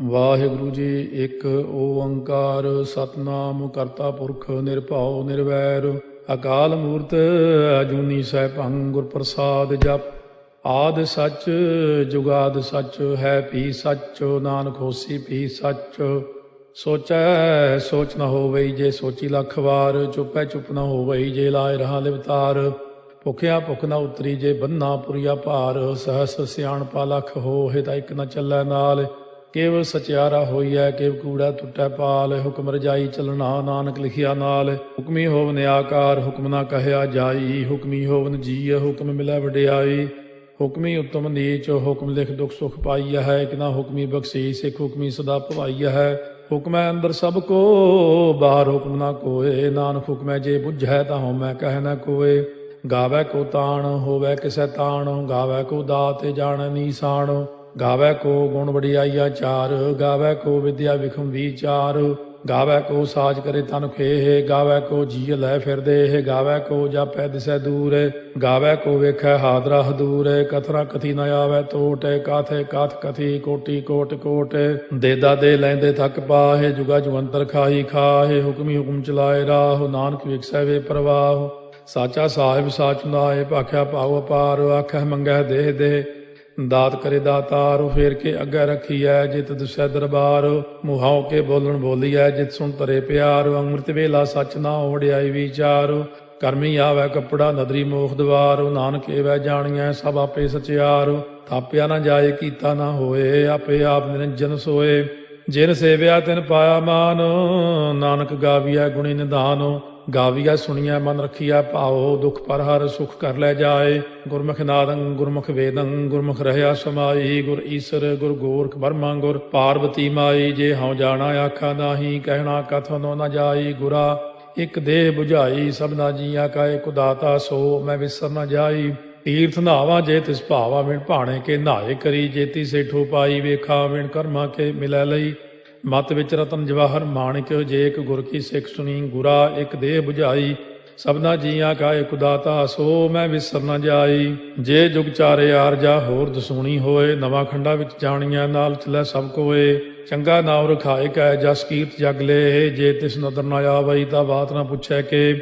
ਵਾਹਿਗੁਰੂ ਜੀ। ਇੱਕ ਓੰਕਾਰ ਸਤਨਾਮ ਕਰਤਾ ਪੁਰਖ ਨਿਰਭਉ ਨਿਰਵੈਰ ਅਕਾਲ ਮੂਰਤ ਅਜੂਨੀ ਸੈਭੰ ਗੁਰ ਪ੍ਰਸਾਦ ਜਪ। ਆਦਿ ਸੱਚ ਜੁਗਾਦ ਸੱਚ ਹੈ ਭੀ ਸੱਚ ਨਾਨਕ ਹੋਸੀ ਭੀ ਸੱਚ। ਸੋਚੈ ਸੋਚ ਨ ਹੋਵਈ ਜੇ ਸੋਚੀ ਲੱਖ ਵਾਰ। ਚੁੱਪੈ ਚੁੱਪ ਨ ਹੋਵਈ ਜੇ ਲਾਇ ਰਹਾ ਲਿਵਤਾਰ। ਭੁਖਿਆ ਭੁਖ ਨ ਉਤਰੀ ਜੇ ਬੰਨਾ ਪੁਰੀਆ ਭਾਰ। ਸਹਸ ਸਿਆਣਪਾ ਲਖ ਹੋਹਿ ਤਾਂ ਇੱਕ ਨ ਚੱਲੈ ਨਾਲ। ਕੇਵ ਸਚਿਆਰਾ ਹੋਈਐ ਕੇਵ ਕੂੜਾ ਟੁੱਟੈ ਪਾਲ। ਹੁਕਮ ਰਜਾਈ ਚੱਲਣਾ ਨਾਨਕ ਲਿਖਿਆ ਨਾਲ। ਹੁਕਮੀ ਹੋਵਨ ਆਕਾਰ ਹੁਕਮ ਨਾ ਕਹਿਆ ਜਾਈ। ਹੁਕਮੀ ਹੋਵਨ ਜੀਅ ਹੁਕਮ ਮਿਲੈ ਵਡਿਆਈ। ਹੁਕਮੀ ਉੱਤਮ ਨੀਚ ਹੁਕਮ ਲਿਖ ਦੁਖ ਸੁਖ ਪਾਈਆ ਹੈ। ਇੱਕ ਨਾ ਹੁਕਮੀ ਬਖਸ਼ੀਸ ਇੱਕ ਹੁਕਮੀ ਸਦਾ ਭਵਾਈਆ ਹੈ। ਹੁਕਮੈ ਅੰਦਰ ਸਭ ਕੋ ਬਾਹਰ ਹੁਕਮ ਨਾ ਕੋਏ। ਨਾਨਕ ਹੁਕਮੈ ਜੇ ਬੁਝੈ ਤਾਂ ਹਉਮੈ ਕਹਿ ਨ ਕੋਏ। ਗਾਵੈ ਕੋ ਤਾਣ ਹੋਵੈ ਕਿਸੈ ਤਾਣ। ਗਾਵੈ ਕੋ ਦਾਤ ਜਾਣੈ ਨੀਸਾਨ। ਗਾਵੈ ਕੋ ਗੁਣ ਵਡਿਆਈਆ ਚਾਰ। ਗਾਵੈ ਕੋ ਵਿਦਿਆ ਵਿਖਮ ਵੀਚਾਰ। ਗਾਵੈ ਕੋ ਸਾਜ ਕਰੇ ਤਨ ਖੇਹ। ਗਾਵੈ ਕੋ ਜੀਅ ਲੈ ਫਿਰਦੇ। ਗਾਵੈ ਕੋ ਜਾਪੈ ਦਿਸੈ ਦੂਰ। ਗਾਵੈ ਕੋ ਵੇਖੈ ਹਾਦਰਾ ਹਦੂਰ। ਕਥਨਾ ਕਥੀ ਨ ਆਵੈ ਟੋਟ। ਕਾਥੇ ਕਾਥ ਕਥੀ ਕੋਟੀ ਕੋਟ ਕੋਟ। ਦੇਦਾ ਦੇ ਲੈਂਦੇ ਥੱਕ ਪਾਹੇ। ਜੁਗਾ ਜੁਗੰਤਰ ਖਾਹੀ ਖਾਹੇ। ਹੁਕਮੀ ਹੁਕਮ ਚਲਾਏ ਰਾਹ। ਨਾਨਕ ਵਿਖਸੈ ਵੇ ਪ੍ਰਵਾਹ। ਸਾਚਾ ਸਾਹਿਬ ਸਾਚ ਨਾਏ ਭਾਖਿਆ ਭਾਉ ਅਪਾਰ। ਆਖੈ ਮੰਗੈ ਦੇਹ ਦੇਹ ਦਾਤ ਕਰੇ ਦਾਤਾਰ। ਫੇਰ ਕੇ ਅੱਗੇ ਰੱਖੀਐ ਜਿਤ ਦਿਸੈ ਦਰਬਾਰ। ਮੁਹਾਉ ਕੇ ਬੋਲਣ ਬੋਲੀਐ ਜਿਤ ਸੁਣ ਤਰੇ ਪਿਆਰ। ਅੰਮ੍ਰਿਤ ਵੇਲਾ ਸੱਚ ਨਾ ਵਡਿਆਈ ਵਿਚਾਰ। ਕਰਮੀ ਆਵੈ ਕੱਪੜਾ ਨਦਰੀ ਮੋਖ ਦਵਾਰ। ਨਾਨਕ ਏਵੈ ਜਾਣੀਐ ਸਭ ਆਪੇ ਸਚਿਆਰ। ਥਾਪਿਆ ਨਾ ਜਾਏ ਕੀਤਾ ਨਾ ਹੋਏ। ਆਪੇ ਆਪ ਨਿਰੰਜਨ ਸੋਏ। ਜਿਨ ਸੇਵਿਆ ਤਿਨ ਪਾਇਆ ਮਾਨ। ਨਾਨਕ ਗਾਵੀਐ ਗੁਣੀ ਨਿਧਾਨ। ਗਾਵੀਐ ਸੁਣੀਐ ਮਨ ਰਖੀਐ ਭਾਉ। ਦੁਖ ਪਰ ਹਰ ਸੁਖ ਕਰ ਲੈ ਜਾਏ। ਗੁਰਮੁਖ ਨਾਦੰ ਗੁਰਮੁਖ ਵੇਦੰ ਗੁਰਮੁਖ ਰਹਿਆ ਸਮਾਈ। ਗੁਰ ਈਸਰ ਗੁਰ ਗੋਰਖ ਬਰਮਾ ਗੁਰ ਪਾਰਬਤੀ ਮਾਈ। ਜੇ ਹਉ ਜਾਣਾ ਆਖਾ ਨਾਹੀ ਕਹਿਣਾ ਕਥਨੋ ਨ ਜਾਈ। ਗੁਰਾ ਇੱਕ ਦੇਹ 부ਝਾਈ ਸਭਨਾ ਜੀਆਂ ਕਾ ਇੱਕ ਦਾਤਾ। ਸੋ ਮੈਂ ਵਿਸਰ ਨ ਜਾਈ। ਤੀਰਥ ਨਹਾਵਾ ਜੇ ਤਿਸ ਭਾਵਾ ਵਿਣ ਭਾਣੇ ਕੇ ਨਹਾਏ ਕਰੀ। ਜੇਤੀ ਸੇਠੋ ਪਾਈ ਵੇਖਾ ਵਿਣ ਕਰਮਾ ਕੇ ਮਿਲੈ ਲਈ। ਮਤ ਵਿੱਚ ਰਤਨ ਜਵਾਹਰ ਮਾਣਿਕ ਜੇ ਇੱਕ ਗੁਰ ਕੀ ਸਿੱਖ ਸੁਣੀ। ਗੁਰਾ ਇੱਕ ਦੇਹ 부ਝਾਈ ਸਭਨਾ ਜੀਆਂ ਕਾ ਇੱਕ ਦਾਤਾ। ਸੋ ਮੈਂ ਵਿਸਰ ਨ ਜਾਈ। ਜੇ ਜੁਗ ਚਾਰੇ ਆਰਜਾ ਹੋਰ ਦਸੂਣੀ ਹੋਏ। ਨਵਾਂ ਖੰਡਾ ਵਿੱਚ ਜਾਣੀਆਂ ਨਾਲ ਚਲੈ ਸਭ ਕੋਏ। ਚੰਗਾ ਨਾਉ ਰਖਾਏ ਕੈ ਜਸ ਕੀਰਤ ਜਗ ਲੇ। ਜੇ ਤਿਸ ਨਦਰ ਨ ਆਵਈ ਤਾਂ ਬਾਤ ਨਾ ਪੁੱਛੈ ਕੇ।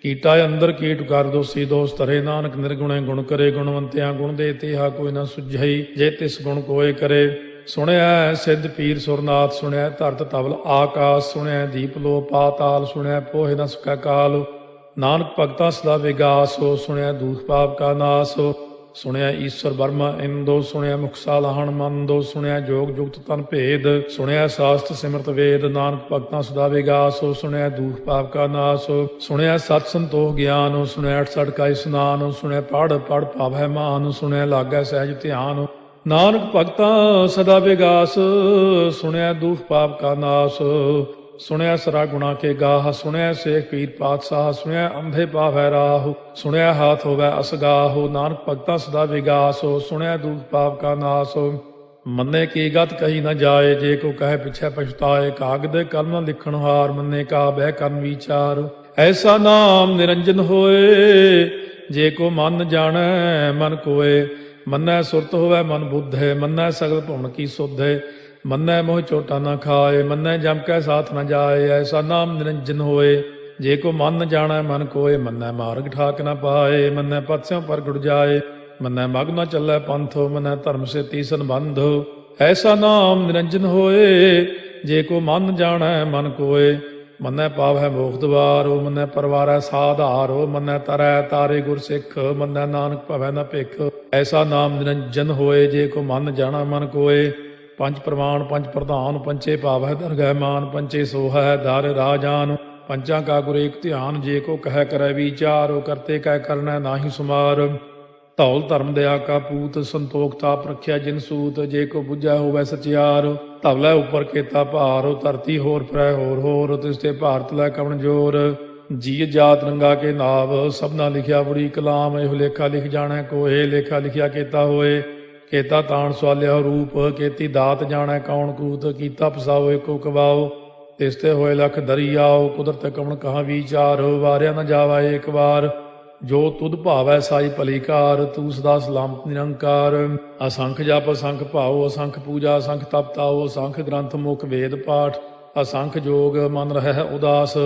ਕੀਟਾ ਅੰਦਰ ਕੀਟ ਕਰ ਦੋਸੀ ਦੋਸ ਧਰੇ। ਨਾਨਕ ਨਿਰਗੁਣੇ ਗੁਣ ਕਰੇ। ਗੁਣਵੰਤਿਆਂ ਗੁਣ ਦੇ ਤੇਹਾ ਕੋਈ ਨਾ ਸੁਝਈ। ਜੇ ਤਿਸ ਗੁਣ ਕੋਏ ਕਰੇ। ਸੁਣਿਆ ਸਿੱਧ ਪੀਰ ਸੁਰਨਾਥ। ਸੁਣਿਆ ਧਰਤ ਤਵਲ ਆਕਾਸ। ਸੁਣਿਆ ਦੀਪ ਲੋ ਪਾਤਾਲ। ਸੁਣਿਆ ਪੋਹਿ ਨ ਸਕੈ ਕਾਲ। ਨਾਨਕ ਭਗਤਾਂ ਸਦਾ ਵਿਗਾਸ। ਸੁਣਿਆ ਦੂਖ ਪਾਪ ਕਾ ਨਾਸ। ਸੁਣਿਆ ਈਸ਼ਵਰ ਬਰਮਾ ਇੰਦੋ। ਸੁਣਿਆ ਮੁਖ ਸਾਲਾਹਣ ਮੰਦੋ। ਸੁਣਿਆ ਜੋਗ ਜੁਗਤ ਤਨ ਭੇਦ। ਸੁਣਿਆ ਸਾਸਤ ਸਿਮਰਤ ਵੇਦ। ਨਾਨਕ ਭਗਤਾਂ ਸਦਾ ਵਿਗਾਸ। ਸੁਣਿਆ ਦੂਖ ਪਾਪ ਕਾ ਨਾਸ। ਸੁਣਿਆ ਸਤ ਸੰਤੋਖ ਗਿਆਨ। ਸੁਣਿਆ 68 ਕਾ ਇਸਨਾਨ। ਸੁਣਿਆ ਪੜ ਪੜ ਭਾਵੈ ਮਾਨ। ਸੁਣਿਆ ਲਾਗੈ ਸਹਿਜ ਧਿਆਨ। ਨਾਨਕ ਭਗਤਾਂ ਸਦਾ ਵਿਗਾਸ। ਸੁਣਿਆ ਦੁਖ ਪਾਪ ਕਾ ਨਾਸ। ਸੁਣਿਆ ਸਰਾ ਗੁਣਾ ਕੇ ਗਾਹ। ਸੁਣਿਆ ਸੇਖ ਪੀਰ ਪਾਤਸ਼ਾਹ। ਸੁਣਿਆ ਅੰਧੇ ਪਾਵੈ ਰਾਹ। ਸੁਣਿਆ ਹਾਥ ਹੋਵੈ ਅਸਗਾਹ। ਨਾਨਕ ਭਗਤਾਂ ਸਦਾ ਵਿਗਾਸ। ਸੁਣਿਆ ਦੁਖ ਪਾਪ ਕਾ ਨਾਸ। ਮੰਨੇ ਕੀ ਗਤ ਕਹੀ ਨ ਜਾਏ। ਜੇ ਕੋ ਕਹੇ ਪਿਛੈ ਪਛਤਾਏ। ਕਾਗਦ ਕਲਮ ਲਿਖਣ ਹਾਰ। ਮੰਨੇ ਕਾ ਬਹਿ ਕਰਨ ਵਿਚਾਰ। ਐਸਾ ਨਾਮ ਨਿਰੰਜਨ ਹੋਏ। ਜੇ ਕੋ ਮਨ ਜਾਣੈ ਮਨ ਕੋਏ। ਮੰਨੈ ਸੁਰਤ ਹੋਵੈ ਮਨ ਬੁੱਧੇ। ਮੰਨੈ ਸਗਲ ਭੁਵਨ ਕੀ ਸੁਧੇ। ਮੰਨੈ ਮੋਹ ਚੋਟਾ ਨ ਖਾਏ। ਮੰਨੈ ਜਮ ਕੈ ਸਾਥ ਨ ਜਾਏ। ਐਸਾ ਨਾਮ ਨਿਰੰਜਨ ਹੋਏ। ਜੇ ਕੋ ਮਨ ਜਾਣੈ ਮਨ ਕੋਏ। ਮੰਨੈ ਮਾਰਗ ਠਾਕ ਨ ਪਾਏ। ਮੰਨੈ ਪਥ ਸਿਉ ਪ੍ਰਗਟ ਜਾਏ। ਮੰਨੈ ਮਗ ਨ ਚੱਲੈ ਪੰਥ। ਮੰਨੈ ਧਰਮ ਸੇਤੀ ਸੰਬੰਧ। ਐਸਾ ਨਾਮ ਨਿਰੰਜਨ ਹੋਏ। ਜੇ ਕੋ ਮਨ ਜਾਣੈ ਮਨ ਕੋਏ। ਮੰਨੈ ਪਾਵੈ ਮੋਖ ਦਵਾਰੋ। ਮੰਨੈ ਪਰਵਾਰੈ ਸਾਧਾਰੋ। ਮੰਨੈ ਤਰੈ ਤਾਰੇ ਗੁਰ ਸਿੱਖ। ਮੰਨੈ ਨਾਨਕ ਭਵੈ ਨ ਭਿਖ। ਐਸਾ ਨਾਮ ਨਿਰੰਜਨ ਹੋਏ। ਜੇ ਕੋ ਮਨ ਜਾਣਾ ਮਨ ਕੋਏ। ਪੰਜ ਪ੍ਰਮਾਣ ਪੰਜ ਪ੍ਰਧਾਨ। ਪੰਚੇ ਭਾਵੈ ਦਰਗਹਿ ਮਾਨ। ਪੰਚੇ ਸੋਹੈ ਦਰ ਰਾਜਾਨ। ਪੰਚਾਂ ਕਾ ਗੁਰ ਏਕ ਧਿਆਨ। ਜੇ ਕੋ ਕਹਿ ਕਰੈ ਵਿਚਾਰ। ਕਰਤੇ ਕਹਿ ਕਰਨੈ ਨਾਹੀ ਸੁਮਾਰ। ਧੌਲ ਧਰਮ ਦਇਆ ਕਾ ਪੂਤ। ਸੰਤੋਖ ਤਾਪ ਰੱਖਿਆ ਜਿਨ ਸੂਤ। ਜੇ ਕੋ ਬੁੱਝੈ ਹੋਵੈ ਸਚਿਆਰ। ਧਵਲੇ ਉੱਪਰ ਕੇਤਾ ਭਾਰ। ਧਰਤੀ ਹੋਰ ਫਿਰੈ ਹੋਰ ਹੋਰ। ਤਿਸ ਤੇ ਭਾਰਤ ਲੈ ਕਵਣ ਜੋਰ। ਜੀ ਜਾਤ ਰੰਗਾ ਕੇ ਨਾਵ। ਸਭਨਾ ਲਿਖਿਆ ਬੜੀ ਕਲਾਮ। ਇਹੋ ਲੇਖਾ ਲਿਖ ਜਾਣੈ ਕੋਏ। ਲੇਖਾ ਲਿਖਿਆ ਕੇਤਾ ਹੋਏ। ਕੇਤਾ ਤਾਣ ਸਵਾਲਿਆ ਰੂਪ। ਕੇਤੀ ਦਾਤ ਜਾਣੈ ਕੌਣ ਕੂਤ। ਕੀਤਾ ਪਸਾਓ ਏਕੋ ਕਵਾਓ। ਤਿਸ ਤੇ ਹੋਏ ਲਖ ਦਰਿਆਓ। ਕੁਦਰਤ ਕਵਣ ਕਹਾ ਵਿਚਾਰ। ਵਾਰਿਆ ਨ ਜਾਵਾ ਏਕ ਵਾਰ। ਜੋ ਤੁਧ ਭਾਵੈ ਸਾਈ ਭਲੀ ਕਾਰ, ਤੂੰ ਸਦਾ ਸਲਾਮਤ ਨਿਰੰਕਾਰ। ਅਸੰਖ ਜਪ ਅਸੰਖ ਭਾਉ, ਅਸੰਖ ਪੂਜਾ ਅਸੰਖ ਤਪ ਤਾਉ, ਅਸੰਖ ਗ੍ਰੰਥ ਮੁਖ ਵੇਦ ਪਾਠ, ਅਸੰਖ ਜੋਗ ਮਨ ਰਹਿ ਉਦਾਸ।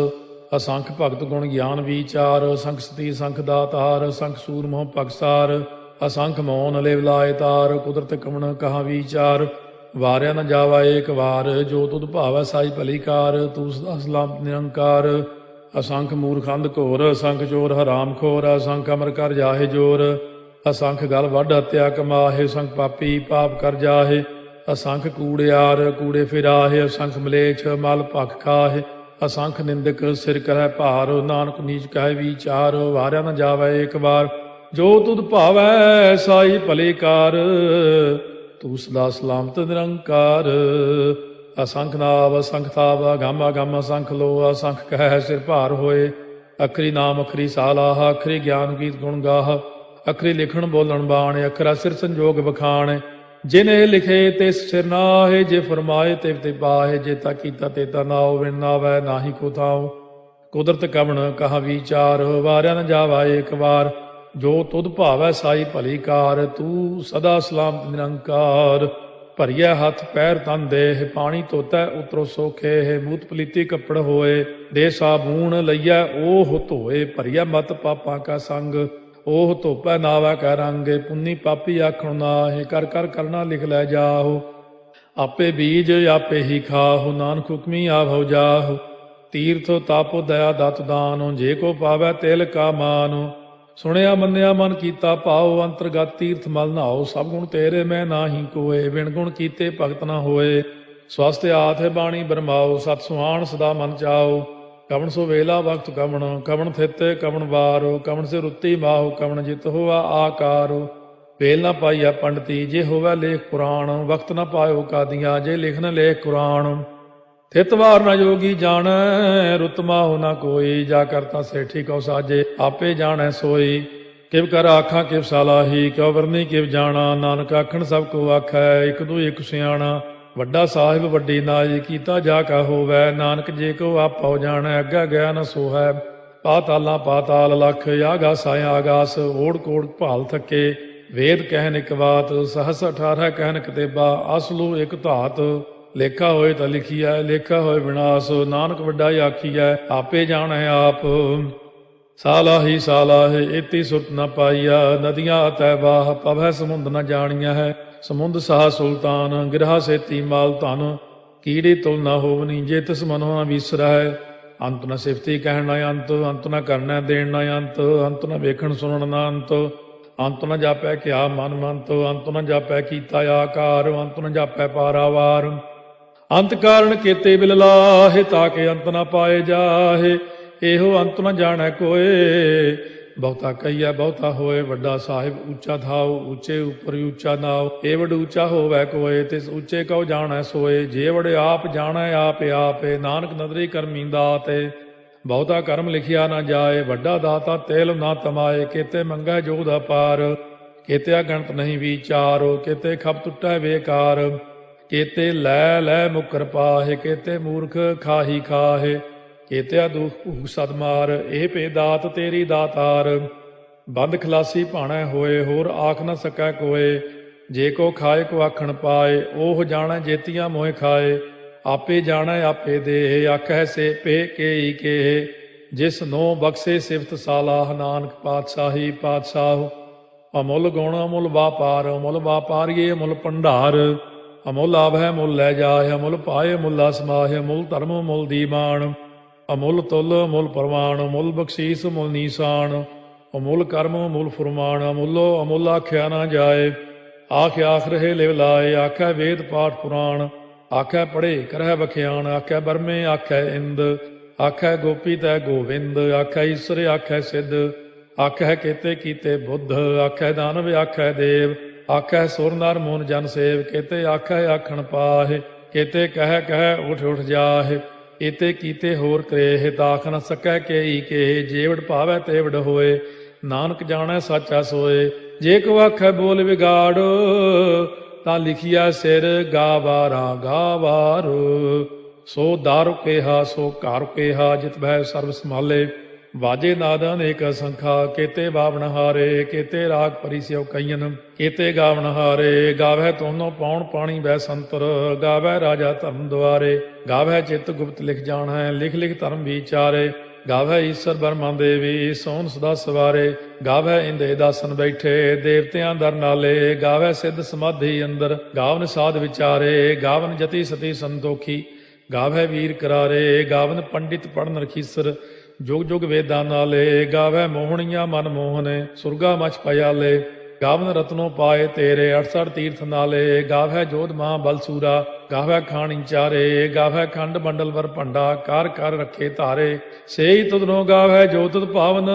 ਅਸੰਖ ਭਗਤ ਗੁਣ ਗਿਆਨ ਵਿਚਾਰ, ਅਸੰਖ ਸਤੀ ਅਸੰਖ ਦਾਤਾਰ, ਅਸੰਖ ਸੂਰ ਮੋਹ ਭਗਸਾਰ। ਅਸੰਖ ਮੌਨ ਲਿਵ ਲਾਇ ਤਾਰ, ਕੁਦਰਤ ਕਵਣ ਕਹਾ ਵਿਚਾਰ। ਵਾਰਿਆ ਨ ਜਾਵਾ ਏਕ ਵਾਰ, ਜੋ ਤੁਧ ਭਾਵੈ ਸਾਈ ਭਲੀ ਕਾਰ, ਤੂੰ ਸਦਾ ਸਲਾਮਤ ਨਿਰੰਕਾਰ। ਅਸੰਖ ਮੂਰਖੰਦ ਘੋਰ, ਅਸੰਖ ਚੋਰ ਹਰਾਮ ਖੋਰ, ਅਸੰਖ ਅਮਰ ਕਰ ਜਾਹੇ ਜੋਰ। ਅਸੰਖ ਗਲ ਵੱਢ ਹੱਤਿਆ ਕਮਾਹੇ, ਅਸੰਖ ਪਾਪੀ ਪਾਪ ਕਰ ਜਾਹੇ। ਅਸੰਖ ਕੂੜਿਆਰ ਕੂੜੇ ਫਿਰਾਹੇ, ਅਸੰਖ ਮਲੇਛ ਮਲ ਭਖ ਖਾਹੇ। ਅਸੰਖ ਨਿੰਦਕ ਸਿਰ ਕਰੈ ਭਾਰ, ਨਾਨਕ ਨੀਚ ਕਹਿ ਵਿਚਾਰ। ਵਾਰਿਆ ਨ ਜਾਵੈ ਏਕ ਵਾਰ, ਜੋ ਤੁਧ ਭਾਵੈ ਸਾਈ ਭਲੀ ਕਾਰ, ਤੂੰ ਸਦਾ ਸਲਾਮਤ ਨਿਰੰਕਾਰ। ਅਸੰਖ ਨਾਵ ਅਸੰਖ ਤਾਵ, ਅਗੰਮ ਅਗੰਮ ਅਸੰਖ ਲੋ, ਅਸੰਖ ਕਹਿ ਸਿਰ ਭਾਰ ਹੋਏ। ਅਖਰੀ ਨਾਮ ਅਖਰੀ ਸਾਲਾਹ, ਅਖਰੀ ਗਿਆਨ ਗੀਤ ਗੁਣ ਗਾਹ। ਅਖਰੀ ਲਿਖਣ ਬੋਲਣ ਬਾਣ, ਅਖਰਾ ਸਿਰ ਸੰਜੋਗ ਬਖਾਣ। ਜਿਨੇ ਲਿਖੇ ਤਿਸ ਸਿਰ ਨਾਹੇ, ਜੇ ਫਰਮਾਏ ਤਿਵ ਤੇ ਪਾਹੇ। ਜੇਤਾ ਕੀਤਾ ਤੇਤਾ ਨਾਉ, ਵਿਣ ਨਾਵੈ ਨਾਹੀ ਕੋ ਥਾਉ। ਕੁਦਰਤ ਕਵਣ ਕਹਾ ਵਿਚਾਰ, ਵਾਰਿਆ ਨ ਜਾਵਾ ਏਕ ਵਾਰ, ਜੋ ਤੁਧ ਭਾਵੈ ਸਾਈ ਭਲੀ ਕਾਰ, ਤੂੰ ਸਦਾ ਸਲਾਮਤ ਨਿਰੰਕਾਰ। ਭਰੀਐ ਹੱਥ ਪੈਰ ਤਨ ਦੇਹ, ਪਾਣੀ ਧੋਤੈ ਉਤਰੋ ਸੋਖੇ। ਮੂਤ ਪਲੀਤੀ ਕੱਪੜ ਹੋਏ, ਦੇ ਸਾਬੂਣ ਲਈਐ ਓਹ ਧੋਏ। ਭਰੀਐ ਮਤ ਪਾਪਾਂ ਕਾ ਸੰਗ, ਓਹ ਧੋਪੈ ਨਾਵੈ ਕੈ ਰੰਗ। ਪੁੰਨੀ ਪਾਪੀ ਆਖਣ ਨਾਹਿ, ਕਰ ਕਰ ਕਰਨਾ ਲਿਖ ਲੈ ਜਾਹੋ। ਆਪੇ ਬੀਜ ਆਪੇ ਹੀ ਖਾਹੋ, ਨਾਨਕ ਹੁਕਮੀ ਆਭਉ ਜਾਹੋ। ਤੀਰਥ ਤਾਪੋ ਦਇਆ ਦਤ ਦਾਨੋ, ਜੇ ਕੋ ਪਾਵੈ ਤਿਲ ਕਾ ਮਾਨੋ। ਸੁਣਿਆ ਮੰਨਿਆ ਮਨ ਕੀਤਾ ਭਾਉ, ਅੰਤਰਗਤ ਤੀਰਥ ਮਲ ਨਹਾਉ। ਸਭ ਗੁਣ ਤੇਰੇ ਮੈਂ ਨਾਹੀ ਕੋਏ, ਬਿਨ ਗੁਣ ਕੀਤੇ ਭਗਤ ਨਾ ਹੋਏ। ਸਵਸਤ ਆਥ ਬਾਣੀ ਬਰਮਾਓ, ਸਤ ਸੁਹਾਣ ਸਦਾ ਮਨ ਚਾਓ। ਕਵਣ ਸੋ ਵੇਲਾ ਵਕਤ ਕਵਣ, ਕਵਣ ਥਿਤ ਕਵਣ ਵਾਰੋ। ਕਵਣ ਸੇ ਰੁੱਤੀ ਮਾਹੋ, ਕਵਣ ਜਿਤ ਹੋਵਾ ਆਕਾਰੋ। ਵੇਲ ਨਾ ਪਾਈਆ ਪੰਡਤੀ, ਜੇ ਹੋਵੈ ਲੇਖ ਪੁਰਾਣ। ਵਕਤ ਨਾ ਪਾਇਓ ਕਾਦੀਆਂ, ਜੇ ਲਿਖਨ ਲੇਖ ਕੁਰਾਨ। ਥਿਤ ਵਾਰ ਨਾ ਜੋਗੀ ਜਾਣੈ, ਰੁੱਤ ਮਾਹੁ ਨਾ ਕੋਈ। ਜਾ ਕਰਤਾ ਸੇਠੀ ਕਉ ਸਾਜੇ, ਆਪੇ ਜਾਣੈ ਸੋਈ। ਕਿਵ ਕਰ ਆਖਾਂ ਕਿਵ ਸਾਲਾਹੀ, ਕਿਉ ਵਰਨੀ ਕਿਵ ਜਾਣਾ। ਨਾਨਕ ਆਖਣ ਸਭ ਕੋ ਆਖੈ, ਇਕ ਦੂ ਇਕ ਸਿਆਣਾ। ਵੱਡਾ ਸਾਹਿਬ ਵੱਡੀ ਨਾਈ, ਕੀਤਾ ਜਾ ਕਾ ਹੋਵੈ। ਨਾਨਕ ਜੇ ਕੋ ਆਪਉ ਜਾਣੈ, ਅੱਗਾ ਗਿਆ ਨ ਸੋਹੈ। ਪਾਤਾਲਾਂ ਪਾਤਾਲ ਲਖ, ਆਗਾਸਾਂ ਆਗਾਸ। ਓੜ ਕੋੜ ਭਾਲ ਥੱਕੇ, ਵੇਦ ਕਹਿਨ ਇਕ ਬਾਤ। ਸਹਸ 18 ਕਹਿਨ ਕਤੇਬਾ, ਅਸਲੂ ਇਕ ਧਾਤ। ਲੇਖਾ ਹੋਏ ਤਾਂ ਲਿਖੀਐ, ਲੇਖਾ ਹੋਏ ਵਿਨਾਸ਼। ਨਾਨਕ ਵੱਡਾ ਆਖੀਐ, ਆਪੇ ਜਾਣੈ ਆਪ। ਸਾਲਾਹੀ ਸਾਲਾਹੇ, ਏਤੀ ਸੁਰਤ ਨ ਪਾਈਆ। ਨਦੀਆਂ ਅਤੈ ਬਾਹ, ਪਵੈ ਸਮੁੰਦ ਨ ਜਾਣੀਆ ਹੈ। ਸਮੁੰਦ ਸਾਹ ਸੁਲਤਾਨ, ਗਿਰਹਾ ਸੇਤੀ ਮਾਲ ਧਨ। ਕੀੜੀ ਤੁਲ ਨ ਹੋਵਨੀ, ਜੇ ਤਿਸ ਮਨੋ ਨ ਵਿਸਰੈ। ਅੰਤ ਨ ਸਿਫਤੀ ਕਹਿਣ ਨ ਅੰਤ, ਅੰਤ ਨ ਕਰਨੈ ਦੇਣ ਨ ਅੰਤ। ਅੰਤ ਨ ਵੇਖਣ ਸੁਣਨ ਨ ਅੰਤ, ਅੰਤ ਨ ਜਾਪੈ ਕਿਆ ਮਨ ਮੰਤ। ਅੰਤ ਨ ਜਾਪੈ ਕੀਤਾ ਆਕਾਰ, ਅੰਤ ਨ ਜਾਪੈ ਪਾਰਾਵਾਰ। ਅੰਤ ਕਾਰਨ ਕੇਤੇ ਬਿਲ ਲਾਹੇ, ਤਾਕੇ ਅੰਤ ਨ ਪਾਏ ਜਾਹੇ। ਇਹੋ ਅੰਤ ਨ ਜਾਣੈ ਕੋਏ, ਬਹੁਤਾ ਕਹੀਐ ਬਹੁਤਾ ਹੋਏ। ਵੱਡਾ ਸਾਹਿਬ ਉੱਚਾ ਥਾਉ, ਉੱਚੇ ਉੱਪਰ ਉੱਚਾ ਨਾਉ। ਏ ਵਡ ਉੱਚਾ ਹੋਵੈ ਕੋਏ, ਤਿਸ ਉੱਚੇ ਕਉ ਜਾਣੈ ਸੋਏ। ਜੇ ਵਡ ਆਪ ਜਾਣੈ ਆਪੇ ਆਪੇ, ਨਾਨਕ ਨਦਰੀ ਕਰਮੀ ਦਾਤੇ। ਬਹੁਤਾ ਕਰਮ ਲਿਖਿਆ ਨਾ ਜਾਏ, ਵੱਡਾ ਦਾਤਾ ਤੇਲ ਨਾ ਤਮਾਏ। ਕੇਤੇ ਮੰਗੈ ਜੋਗ ਅਪਾਰ, ਕੇਤੇ ਅਗਣਤ ਨਹੀਂ ਵਿਚਾਰੋ। ਕੇਤੇ ਖਪ ਟੁੱਟੈ ਬੇਕਾਰ, ਕੇਤੇ ਲੈ ਲੈ ਮੁਕਰ ਪਾਹੇ। ਕੇਤੇ ਮੂਰਖ ਖਾਹੀ ਖਾਹੇ, ਕੇਤਿਆ ਦੁਖ ਭੂਖ ਸਦ ਮਾਰ। ਇਹ ਭੇ ਦਾਤ ਤੇਰੀ ਦਾਤਾਰ, ਬੰਦ ਖਲਾਸੀ ਭਾਣੈ ਹੋਏ। ਹੋਰ ਆਖ ਨ ਸਕੈ ਕੋਏ, ਜੇ ਕੋ ਖਾਏ ਕੋ ਆਖਣ ਪਾਏ। ਉਹ ਜਾਣੈ ਜੇਤੀਆਂ ਮੋਹਿ ਖਾਏ, ਆਪੇ ਜਾਣੈ ਆਪੇ ਦੇ। ਆਖੈ ਸੇ ਪੇ ਕੇਈ ਕੇ, ਜਿਸ ਨੋ ਬਖਸ਼ੇ ਸਿਫਤ ਸਾਲਾਹ। ਨਾਨਕ ਪਾਤਸ਼ਾਹੀ ਪਾਤਸ਼ਾਹ, ਅਮੁੱਲ ਗੁਣ ਅਮੁੱਲ ਵਾਪਾਰ। ਅਮੁੱਲ ਵਾਪਾਰੀਏ ਅਮੁੱਲ ਭੰਡਾਰ, ਅਮੁੱਲ ਆਭੈ ਮੁੱਲ ਲੈ ਜਾਏ। ਅਮੁੱਲ ਪਾਏ ਮੁੱਲਾ ਸਮਾਹੇ, ਅਮੁੱਲ ਧਰਮ ਮੁੱਲ ਦੀਵਾਨ। ਅਮੁੱਲ ਤੁਲ ਅਮੁੱਲ ਪ੍ਰਵਾਨ, ਅਮੁੱਲ ਬਖਸ਼ੀਸ ਅਮੁੱਲ ਨੀਸਾਨ। ਅਮੁੱਲ ਕਰਮ ਅਮੁੱਲ ਫੁਰਮਾਨ, ਅਮੁੱਲੋ ਅਮੁੱਲ ਆਖਿਆ ਨਾ ਜਾਏ। ਆਖ ਆਖ ਰਹੇ ਲਿਵ ਲਾਏ, ਆਖੈ ਵੇਦ ਪਾਠ ਪੁਰਾਣ। ਆਖੈ ਪੜ੍ਹੇ ਕਰਹਿ ਬਖਿਆਣ, ਆਖੈ ਬਰਮੇ ਆਖੈ ਇੰਦ। ਆਖੈ ਗੋਪੀ ਤੈ ਗੋਵਿੰਦ, ਆਖੈ ਈਸਰ ਆਖੈ ਸਿੱਧ। ਆਖੈ ਕੇਤੇ ਕੀਤੇ ਬੁੱਧ, ਆਖੈ ਦਾਨਵ ਆਖੈ ਦੇਵ। ਆਖੈ ਸੁਰ ਨਰ ਮੂਨ ਜਨ ਸੇਵ, ਕੇਤੇ ਆਖੈ ਆਖਣ ਪਾਹੇ। ਕੇਤੇ ਕਹਿ ਕਹਿ ਉਠ ਉਠ ਜਾਹੇ, ਏਤੇ ਕੀਤੇ ਹੋਰ ਕਰੇਹ। ਤਾਖ ਨ ਸਕੈ ਕੇਈ ਕੇ, ਜੇਵੜ ਭਾਵੈ ਤੇਵੜ ਹੋਏ। ਨਾਨਕ ਜਾਣੈ ਸਾਚਾ ਸੋਏ, ਜੇ ਕੋ ਆਖੈ ਬੋਲ ਵਿਗਾੜ। ਤਾਂ ਲਿਖਿਆ ਸਿਰ ਗਾਵਾਰਾ ਗਾਵਾਰ। ਸੋ ਦਾਰੂ ਕੇਹਾ ਸੋ ਘਰ ਕੇਹਾ, ਜਿਤ ਭੈ ਸਰਬ ਸੰਭਾਲੇ। ਵਾਜੇ ਨਾਦ ਅਨੇਕ ਸੰਖਾ ਕੀਤੇ ਬਾਵਨ ਹਾਰੇ ਕੀਤੇ ਰਾਗ ਪਰੀ ਸਿਉ ਕਈਨ ਕੀਤੇ ਗਾਵਨ ਹਾਰੇ ਗਾਵੈ ਤੋਨੋ ਪੌਣ ਪਾਣੀ ਬੈ ਸੰਤਰ ਗਾਵੈ ਰਾਜਾ ਧਰਮ ਦੁਆਰੇ ਗਾਵੈ ਚਿਤ ਗੁਪਤ ਲਿਖ ਜਾਣੈ ਲਿਖ ਲਿਖ ਧਰਮ ਵਿਚਾਰੇ ਗਾਵੈ ਈਸ਼ਰ ਬਰਮਾ ਦੇਵੀ ਸੋਨ ਸਦਾ ਸਵਾਰੇ ਗਾਵੈ ਇੰਦੇ ਦਾਸਨ ਬੈਠੇ ਦੇਵਤਿਆਂ ਦਰ ਨਾਲੇ ਗਾਵੈ ਸਿੱਧ ਸਮਾਧੀ ਅੰਦਰ ਗਾਵਨ ਸਾਧ ਵਿਚਾਰੇ ਗਾਵਨ ਜਤੀ ਸਤੀ ਸੰਤੋਖੀ ਗਾਵੈ ਵੀਰ ਕਰਾਰੇ ਗਾਵਨ ਪੰਡਿਤ ਪੜਨ ਰਖੀਸਰ ਜੁਗ ਜੁਗ ਵੇਦਾਂ ਨਾਲੇ ਗਾਵੈ ਮੋਹਣੀਆਂ ਮਨ ਮੋਹਨੇ ਸੁਰਗਾ ਮਛ ਪਿਆਲੇ ਗਾਵਨ ਰਤਨੋ ਪਾਏ ਤੇਰੇ 68 ਤੀਰਥ ਨਾਲੇ ਗਾਵੈ ਜੋਧ ਮਹਾ ਬਲਸੂਰਾ ਗਾਵੈ ਖਾਣੀ ਚਾਰੇ ਗਾਵੈ ਖੰਡ ਮੰਡਲ ਵਰ ਭੰਡਾ ਕਰ ਕਰ ਰੱਖੇ ਧਾਰੇ ਸੇਈ ਤੁਧਨੋ ਗਾਵੈ ਜੋ ਤੁਧ ਭਾਵਨ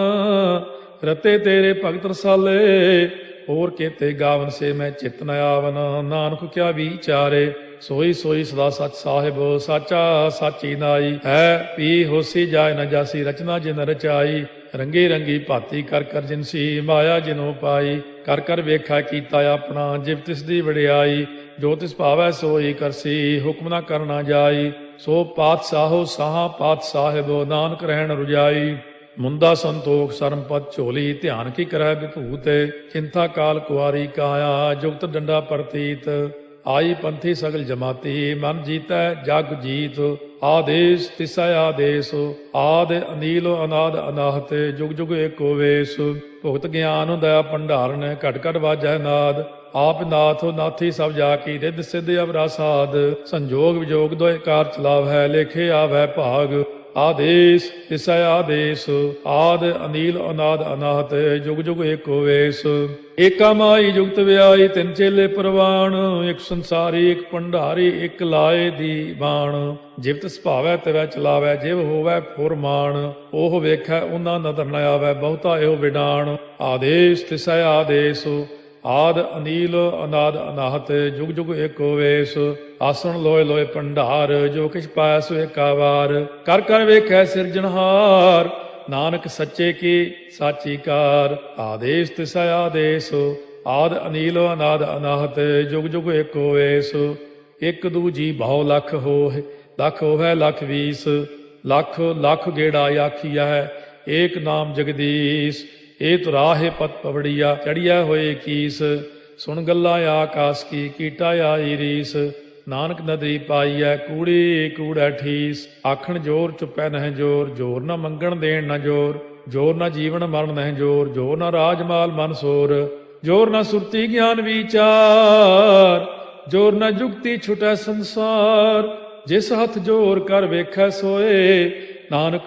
ਰਤੇ ਤੇਰੇ ਭਗਤ ਰਸਾਲੇ ਹੋਰ ਕੇਤੇ ਗਾਵਨ ਸੇ ਮੈਂ ਚਿਤ ਨ ਆਵਨ ਨਾਨਕ ਕਿਆ ਵਿਚਾਰੇ ਸੋਈ ਸੋਈ ਸਦਾ ਸਚ ਸਾਹਿਬ ਸਾਚਾ ਸਾਚੀ ਨਾਈ ਹੈ ਪੀ ਹੋਸੀ ਜਾਏ ਨ ਜਾਸੀ ਰਚਨਾ ਜਿਨ ਰਚਾਈ ਰੰਗੀ ਰੰਗੀ ਭਾਤੀ ਕਰ ਕਰ ਜਿਨਸੀ ਮਾਇਆ ਜਿਨੋ ਪਾਈ ਕਰ ਕਰ ਵੇਖਾ ਕੀਤਾ ਆਪਣਾ ਜਿਵ ਤਿਸ ਦੀ ਵਡਿਆਈ ਜੋ ਤਿਸ ਭਾਵੈ ਸੋਈ ਕਰਸੀ ਹੁਕਮ ਨਾ ਕਰਨਾ ਜਾਈ ਸੋ ਪਾਤਸ਼ਾਹੋ ਸਾਹਾ ਪਾਤ ਸਾਹਿਬ ਨਾਨਕ ਰਹਿਣ ਰੁਜਾਈ ਮੁੰਦਾ ਸੰਤੋਖ ਸਰਮਪਤ ਝੋਲੀ ਧਿਆਨ ਕੀ ਕਰੈ ਵਿਭੂਤ ਚਿੰਤਾ ਕਾਲ ਕੁਆਰੀ ਕਾਇਆ ਜੁਗਤ ਡੰਡਾ ਪ੍ਰਤੀਤ ਆਈ ਪੰਥੀ ਸਗਲ ਜਮਾਤੀ ਮਨ ਜੀਤੈ ਜਗ ਜੀਤ ਆਦੇਸ਼ ਤਿਸੈ ਆਦੇਸ਼ ਆਦ ਅਨੀਲ ਅਨਾਦ ਅਨਾਹਤ ਜੁਗ ਜੁਗ ਏਕੋ ਵੇਸ ਭੁਗਤ ਗਿਆਨ ਦਇਆ ਭੰਡਾਰਨ ਘਟ ਘਟ ਵਾਜੈ ਨਾਦ ਆਪ ਨਾਥ ਨਾਥੀ ਸਭ ਜਾ ਕੀ ਰਿੱਧ ਸਿੱਧ ਅਵਰਾ ਸਾਧ ਸੰਜੋਗ ਵਿਜੋਗ ਦੋਇ ਕਾਰ ਚਲਾਵ ਹੈ ਲੇਖੇ ਆਵੈ ਭਾਗ ਆਦੇਸ਼ ਤਿਸੈ ਆਦੇਸ਼ ਆਦ ਅਨੀਲ ਅਨਾਦ ਅਨਾਹਤ ਜੁਗ ਜੁਗ ਏਕੋ ਵੇਸ ਏਕਾ ਮਾਈ ਜੁਗਤ ਵਿਆਈ ਤਿੰਨ ਚੇਲੇ ਪ੍ਰਵਾਨ ਇੱਕ ਸੰਸਾਰੀ ਇੱਕ ਭੰਡਾਰੀ ਇੱਕ ਲਾਏ ਦੀ ਬਾਣ ਜਿਵ ਤਿਸ ਭਾਵੈ ਤਿਵੈ ਚਲਾਵੈ ਜਿਵ ਹੋਵੈ ਫੁਰਮਾਨ ਉਹ ਵੇਖੈ ਉਹਨਾਂ ਨਦਰ ਨ ਆਵੈ ਬਹੁਤਾ ਇਹੋ ਵਿਡਾਣ ਆਦੇਸ਼ ਤਿਸੈ ਆਦੇਸ਼ ਆਦ ਅਨੀਲ ਅਨਾਦ ਅਨਾਹਤ ਜੁਗ ਜੁਗ ਏਕੋ ਵੇਸ ਆਸਣ ਲੋਏ ਲੋਏ ਭੰਡਾਰ ਜੋ ਕਿਛ ਪਾਇਆ ਸੋ ਏਕਾ ਵਾਰ ਕਰ ਕਰ ਵੇਖੈ ਸਿਰਜਣਹਾਰ ਨਾਨਕ ਸੱਚੇ ਕੀ ਸਾਚੀ ਕਾਰ ਆਦੇਸ਼ ਤਿਸੈ ਆਦੇਸ਼ ਆਦ ਅਨੀਲ ਅਨਾਦ ਅਨਾਹਤ ਜੁਗ ਜੁਗ ਏਕੋ ਵੇਸ ਇੱਕ ਦੂਜੀ ਬਹੁ ਲੱਖ ਹੋਏ ਲੱਖ ਹੋਵੇ ਲੱਖ 20 ਲੱਖ ਲੱਖ ਗੇੜਾ ਆਖੀਆ ਹੈ ਏਕ ਨਾਮ ਜਗਦੀਸ਼ ਇਹ ਤੁਰਾਹੇ ਪਤ ਪਵੜੀਆ ਚੜੀਆ ਹੋਏ ਕੀਸ ਸੁਣ ਗੱਲਾਂ ਆਕਾਸ ਕੀ ਕੀਟਾ ਆਈ ਰੀਸ ਨਾਨਕ ਨਦਰੀ ਪਾਈਐ ਕੂੜੀ ਕੂੜਾ ਠੀਸ ਆਖਣ ਜੋਰ ਚੁੱਪੈ ਨਹਿ ਜੋਰ ਜੋਰ ਨਾ ਮੰਗਣ ਦੇਣ ਨਾ ਜੋਰ ਜੋਰ ਨਾ ਜੀਵਨ ਮਰਨ ਨਹਿ ਜੋਰ ਜੋਰ ਨਾ ਰਾਜਮਾਲ ਮਨ ਸੋਰ ਜੋਰ ਨਾ ਸੁਰਤੀ ਗਿਆਨ ਵਿਚਾਰ ਜੋਰ ਨਾ ਜੁਗਤੀ ਛੁਟੈ ਸੰਸਾਰ ਜਿਸ ਹੱਥ ਜੋਰ ਕਰ ਵੇਖੈ ਸੋਏ ਨਾਨਕ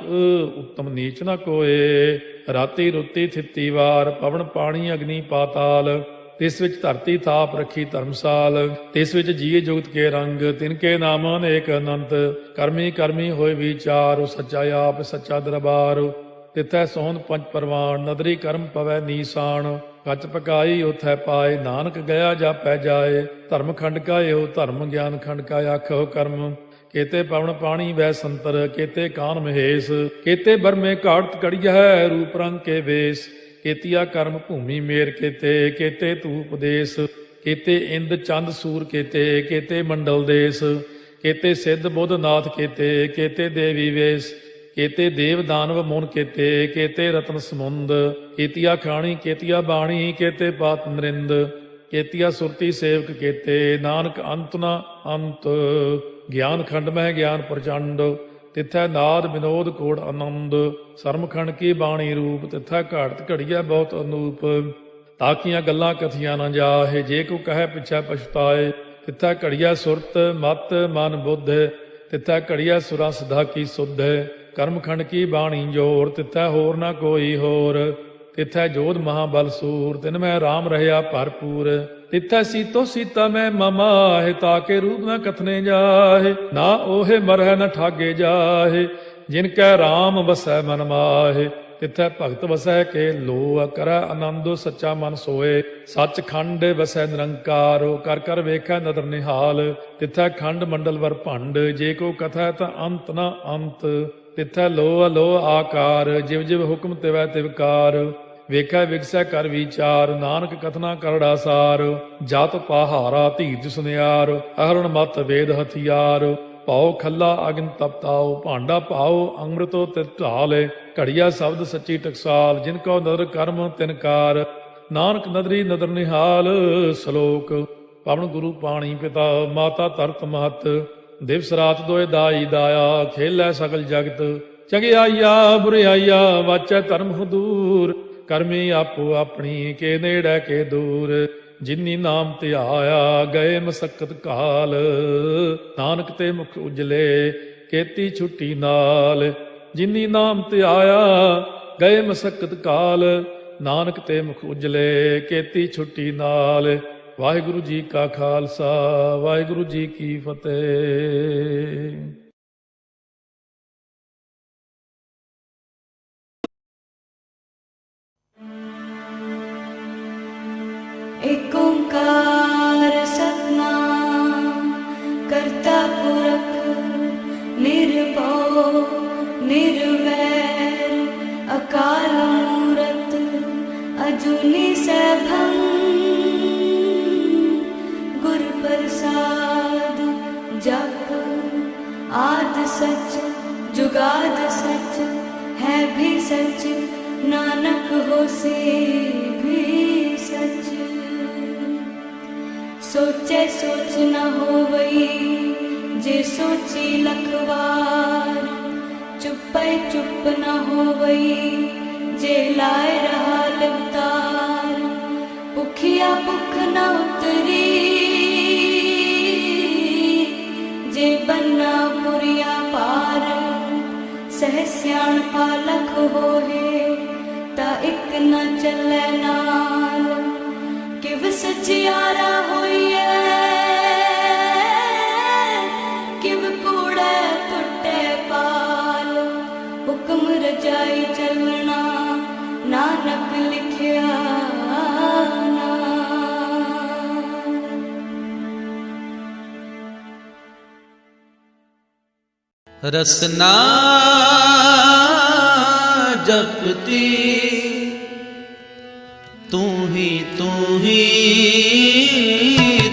ਉੱਤਮ ਨੀਚ ਨਾ ਕੋਏ ਰਾਤੀ ਰੁੱਤੀ ਥਿੱਤੀ ਵਾਰ ਪਵਨ ਪਾਣੀ ਅਗਨੀ ਪਾਤਾਲ ਤਿਸ ਵਿੱਚ ਧਰਤੀ ਥਾਪ ਰੱਖੀ ਧਰਮਸਾਲ ਤਿਸ ਵਿੱਚ ਜੀਏ ਜੁਗਤ ਕੇ ਰੰਗ ਤਿਨ ਕੇ ਨਾਮ ਅਨੇਕ ਅਨੰਤ ਕਰਮੀ ਕਰਮੀ ਹੋਏ ਵਿਚਾਰ ਸੱਚਾ ਆਪ ਸੱਚਾ ਦਰਬਾਰ ਤਿਥੈ ਸੋਹਣ ਪੰਜ ਪਰਵਾਨ ਨਦਰੀ ਕਰਮ ਪਵੈ ਨੀਸਾਨ ਕੱਚ ਪਕਾਈ ਉਥੈ ਪਾਏ ਨਾਨਕ ਗਿਆ ਜਾਪੈ ਜਾਏ ਧਰਮ ਖੰਡ ਕਾ ਇਹੋ ਧਰਮ ਗਿਆਨ ਖੰਡ ਕਾ ਆਖੋ ਕਰਮ केते पवन पाणी वै संतर केते कान महेश केते बरमे घाट कड़िया है रूप रंग के वेश केतिया कर्म भूमि मेर केते केते तू उपदेश केते इंद चंद सूर केते केते मंडल देश केते सिद्ध बुध नाथ केते केते देवी वेश केते देव दानव मुन केते केते रतन समुंद केतिया खाणी केतिया बाणी केते पात नरिंद केतिया सुरती सेवक केते नानक अंत न अंत ਗਿਆਨ ਖੰਡ ਮਹਿ ਗਿਆਨ ਪ੍ਰਚੰਡ ਤਿੱਥੈ ਨਾਦ ਵਿਨੋਦ ਕੋੜ ਆਨੰਦ ਸਰਮਖੰਡ ਕੀ ਬਾਣੀ ਰੂਪ ਤਿੱਥੈ ਘਾੜਤ ਘੜੀਐ ਬਹੁਤ ਅਨੂਪ ਤਾਕੀਆਂ ਗੱਲਾਂ ਕਥੀਆਂ ਨਾ ਜਾਹੇ ਜੇ ਕੋ ਕਹੈ ਪਿਛੈ ਪਛਤਾਏ ਤਿੱਥੈ ਘੜੀਐ ਸੁਰਤ ਮਤ ਮਨ ਬੁੱਧ ਤਿੱਥੈ ਘੜੀਐ ਸੁਰਾ ਸਦਾ ਕੀ ਸੁਧ ਕਰਮਖੰਡ ਕੀ ਬਾਣੀ ਜੋਰ ਤਿੱਥੈ ਹੋਰ ਨਾ ਕੋਈ ਹੋਰ ਤਿੱਥੈ ਜੋਧ ਮਹਾਬਲ ਸੂਰ ਤਿਨ ਮੈਂ ਰਾਮ ਰਹਿਆ ਭਰਪੂਰ ਤਿੱਥੈ ਸੀਤੋ ਸੀਤਾ ਮੈਂ ਮਮਾਹਿ ਤਾਕੇ ਰੂਪ ਨ ਕਥਨੇ ਜਾਹੇ ਨਾ ਓਹੇ ਮਰਹਿ ਨ ਠਾਗੇ ਜਾਹੇ ਜਿਨ ਕੈ ਰਾਮ ਵਸੈ ਮਨ ਮਾਹੇ ਤਿੱਥੈ ਭਗਤ ਵਸੈ ਕੇ ਲੋ ਕਰੈ ਆਨੰਦੋ ਸੱਚਾ ਮਨ ਸੋਏ ਸੱਚ ਖੰਡ ਵਸੈ ਨਿਰੰਕਾਰ ਕਰ ਕਰ ਵੇਖੈ ਨਦਰ ਨਿਹਾਲ ਤਿੱਥੈ ਖੰਡ ਮੰਡਲ ਵਰ ਭੰਡ ਜੇ ਕੋ ਕਥੈ ਤਾਂ ਅੰਤ ਨ ਅੰਤ ਤਿੱਥੈ ਲੋ ਅਲੋ ਆਕਾਰ ਜਿਵ ਜਿਵ ਹੁਕਮ ਤਿਵੈ ਤਿਵਕਾਰ ਵੇਖੈ ਵਿਗਸੈ ਕਰ ਵਿਚਾਰ ਨਾਨਕ ਕਥਨਾ ਕਰੜਾ ਸਾਰ ਜਤ ਪਹਾਰਾ ਧੀਰਜ ਸੁਨਿਆਰ ਅਹਰਣ ਮਤ ਵੇਦ ਹਥਿਆਰ पाओ खल्ला अग्न तपताओ, भांडा पाओ अमृतो तित ढाल। घड़िया शब्द सच्ची टकसाल, जिनको नदर कर्म तिनकार। नानक नदरी नदर निहाल। सलोक पवन गुरु पाणी पिता, माता तरत महत। दिवस रात दोए दाई दाया, खेलै सकल जगत। चंगियाइया बुरियाइया, वाचै धर्म दूर। करमी आपो अपनी, के नेड़े के दूर। जिन्नी नाम ध्याया, गए मसक्कत काल। नानक ते मुख उजले, केती छुट्टी नाल। जिन्नी नाम ध्याया, गए मसक्कत काल। नानक ते मुख उजले, केती छुट्टी नाल। वाहिगुरु जी का खालसा, वाहिगुरु जी की फतेह। एक ओंकार सतनाम करता पुरख, निर्भव निर्वैर अकाल मूरत अजूनी सैभं। गुर प्रसाद जप आद सच जुगाद सच, है भी सच नानक होसे भी सच। सोचे सोच न होवई, जे सोची लखवार। चुपै चुप न होवई, जे लाए रहा लिवतार। भुखिया भुख न उतरी, जे बन्ना पुरिया पार। सह सियाण पालख होहे, ता इक न चलै नाल। किव सचियारा होइए, किव कूड़े टुटे पाल। हुक्म रजाई चलना, नानक लिखिया रसना जपती, तू ही तू ही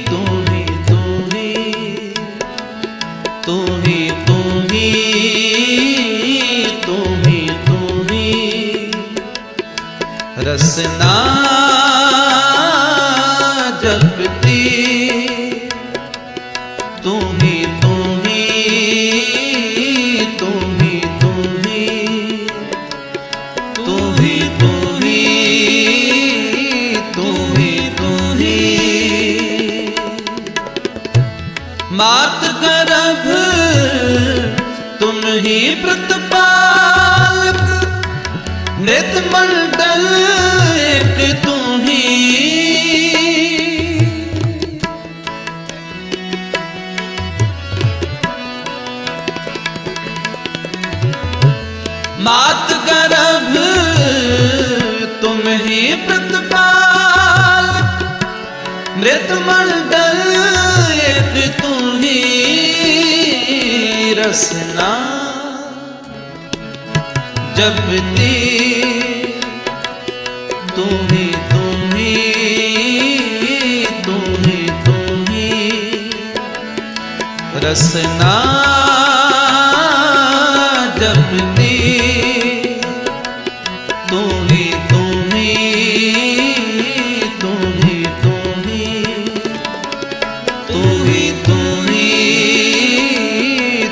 तू ही तू ही तू ही तू ही तू ही तू ही। रसना जपती, तू ही तू ही तू ही तू ही तू ही तू ही तू ही तू ही। मात गर्भ तुम ही प्रतिपालक, नित मंडल एक तू ही। मात गर्भ तुम ही प्रतिपालक, मृत मंडल एक तू ही। रसना जपती, तू ही तू ही तू ही तू ही। रसना जपती, तू ही तू ही तू ही तू ही तू ही तू ही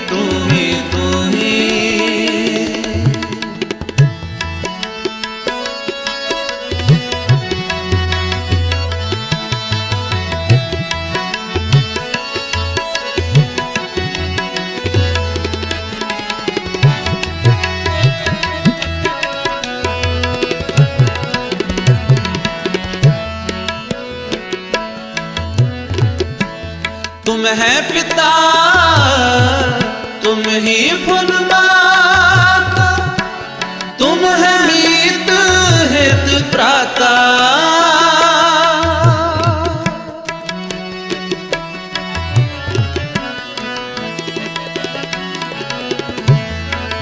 तू ही तू ही। तुम है पिता, तुम ही फुल माता, तुम है मीत हित प्राता।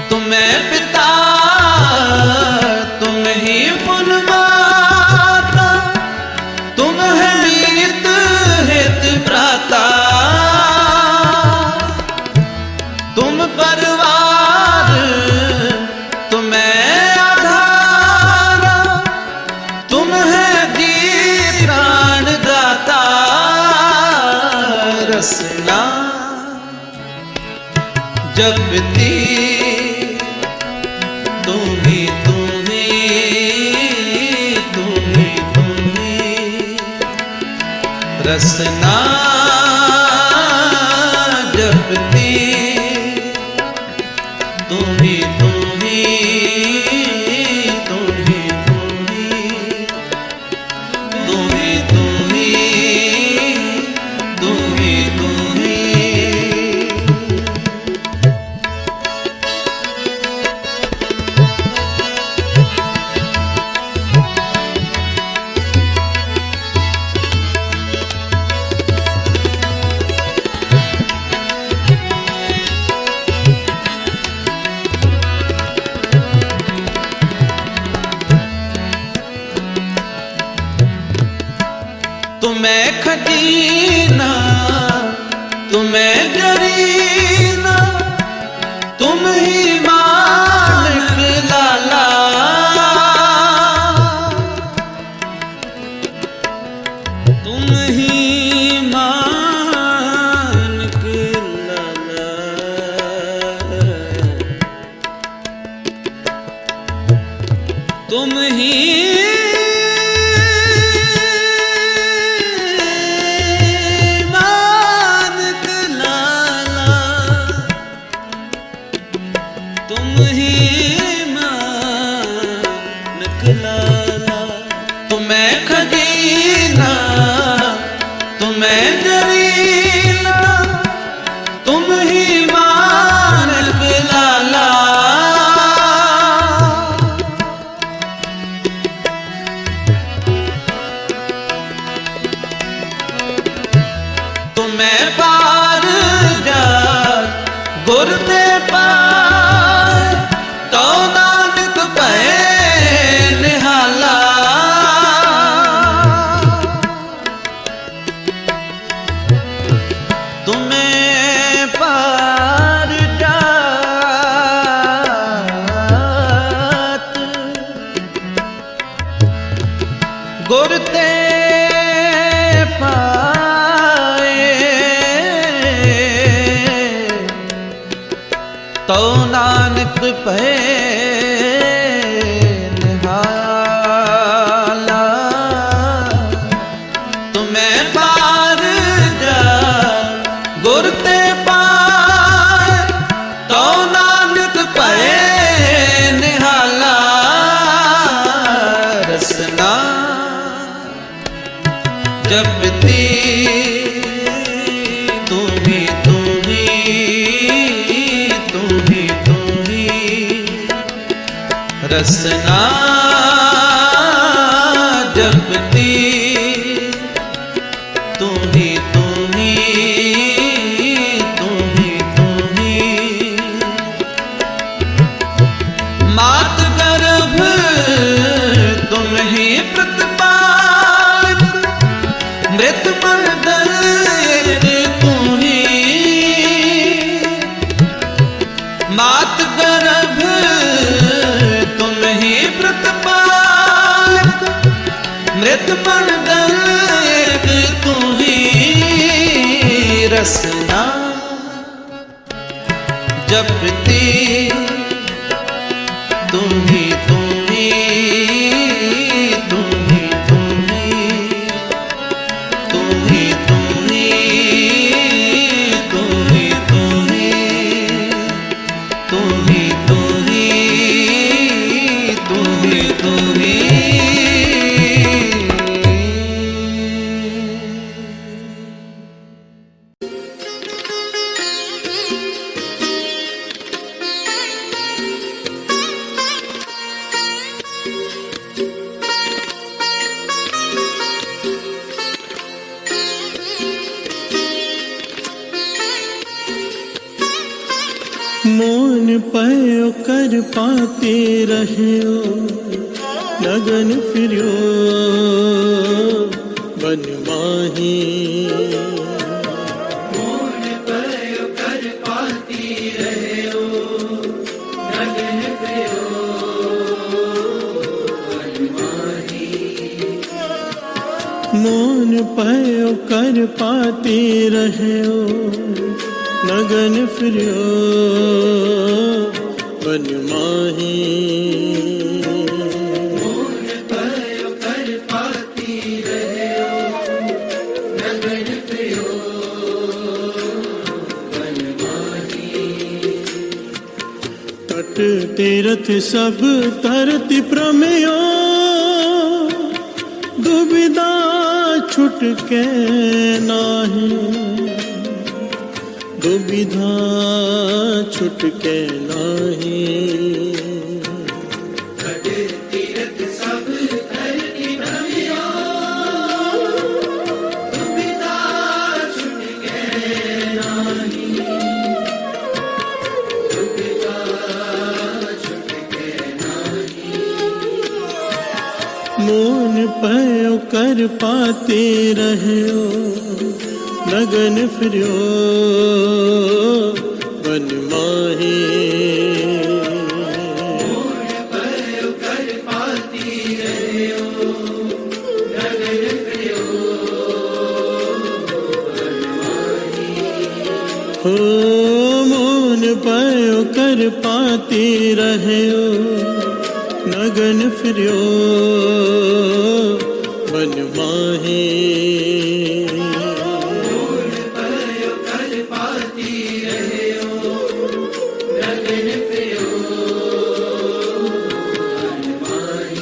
तुम है पिता, तुम ही फुल माता, तुम है मीत हित प्राता। परवार, तुम्हें आधारा, तुम है जी प्राण दाता। रसना जपती तुम्ही रसना जपती तुम्ही तुम्हें खजीना, तुम्हें जरीना, तुम ही मालिक लाला। तुम ही मालिक लाला। तुम ही तुम्हें खजीना, तुम्हें जरीना, तुम ही मालिक लाला। तुम्हें पार जा गुर दे पार, तो नानक पै निहाला। तुम्हें पार जात गुर ते पाए, तो नानक पे निहाला। तुम्हें पार जा गुर ते पाए, तो नानक पे निहाला। रसना जपती रसना जपती तुम्ही मात गर्भ तुम ही प्रतिपाल, मृत मर्दन तुम्ही। मात गर्भ तुम ही प्रतिपाल, मृत मर्दन तुम्ही। रसना जपती तुम्ही मोन पयो कर पाते रहो, लगन फिरो बन माही। मोन पयो कर पाती रहो, पयो कर पाते रहो नगन फिरो वन माही मोन पयो कर पाती रहो नगन फिरो वन माही तट तीरथ सब तरति प्रमेयो दुविधा छुटके नाही दुविधा छुटके नाही तट तीरथ सब तरति प्रमेयो दुविधा छुटके नाही दुविधा छुटके नाही मोन पयो कर पाते रहो लगन फिरो वन माही मोन पयो कर पाती रहो नगन फिरो वन माही हो मोन पयो कर पाते रहो नगन फिरो वन माही मोन पयो कर पाती रहो नगन फिरो वन माही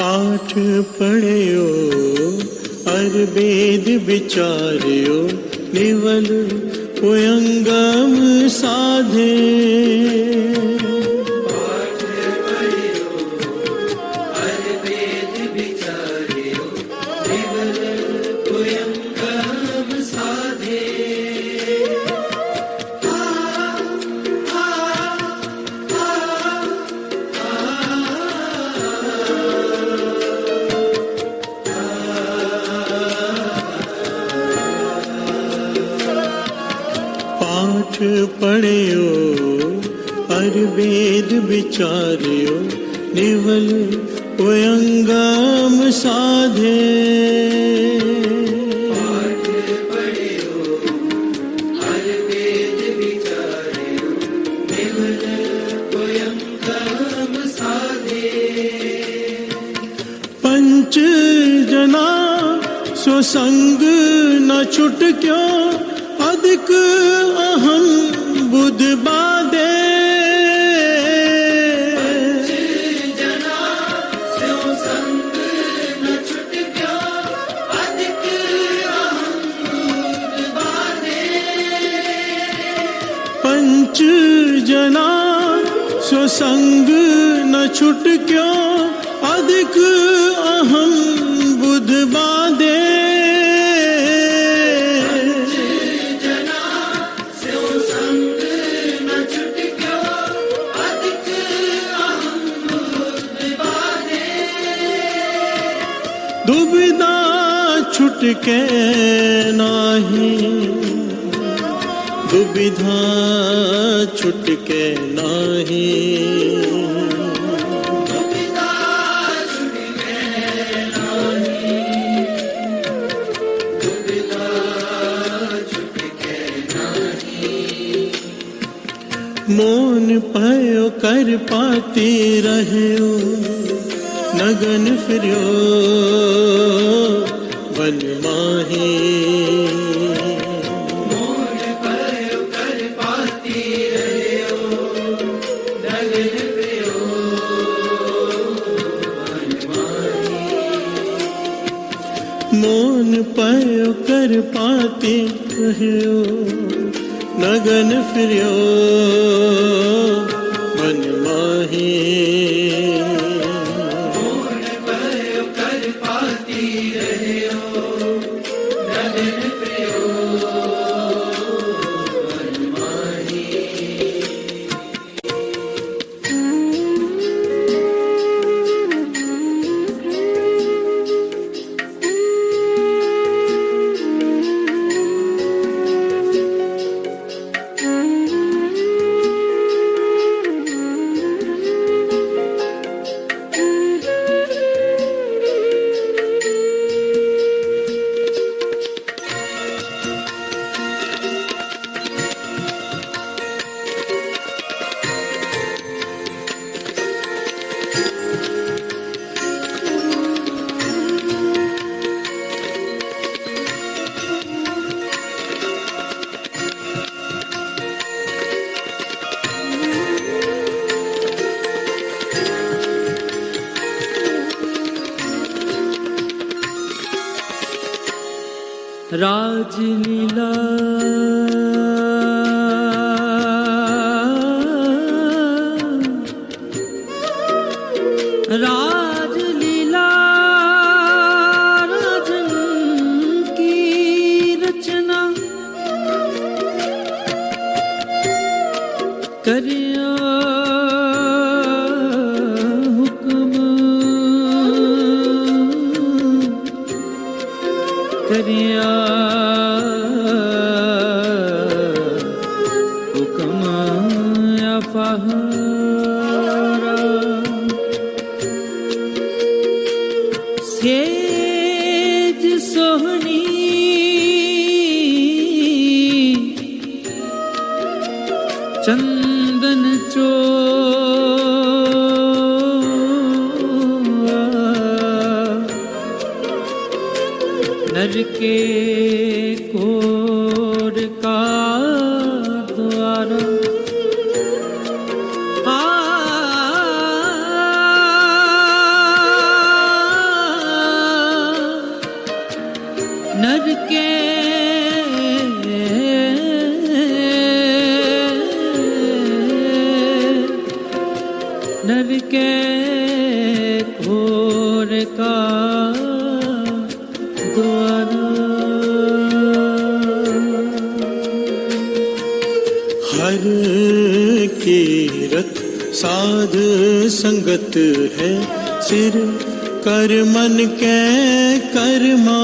पाठ पढ़ियो अर वेद विचारियो निवल पुयंगम साधे पाठ पढ़ियो हर वेद विचारियो निवल पुयंगम साधे पाठ पढ़ियो अर वेद विचारियो निवल पुयंगम साधे पाठ पढ़ियो हर वेद विचारियो निवल पुयंगम साधे पंच जना सो संग न छुटक्यो अधिक अहम बुध बादे जना स्यो संग न छुटक्यो अधिक अहम दूध बाधे पंच जना सो संग न छुटक्यो अधिक अहम बुध बादे जना स्यो संग न छुटक्यो अधिक अहम दूध बाधे दुविधा छुटके नाही दुविधा छुटके नाही दुविधा छुटके नाही दुविधा छुटके नाही मोन पयो कर पाते रहो नगन फिरो वन माही मोन पयो कर पाती रहो मोन पयो कर पाते रहो नगन फिर्यो मन माही राजलीला राजलीला राजन की रचना करिया हुक्म करिया पहारा सेज सोहनी चंदन चो नर के कोर का द्वारा नर के घोर का द्वारा हर कीरत साध संगत है सिर कर मन के कर्मा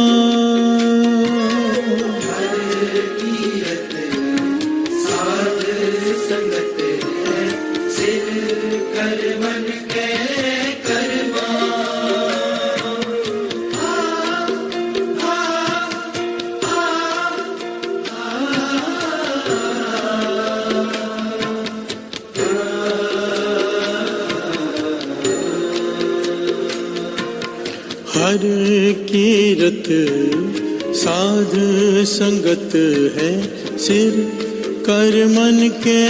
हर कीरत साध संगत है सिर कर मन के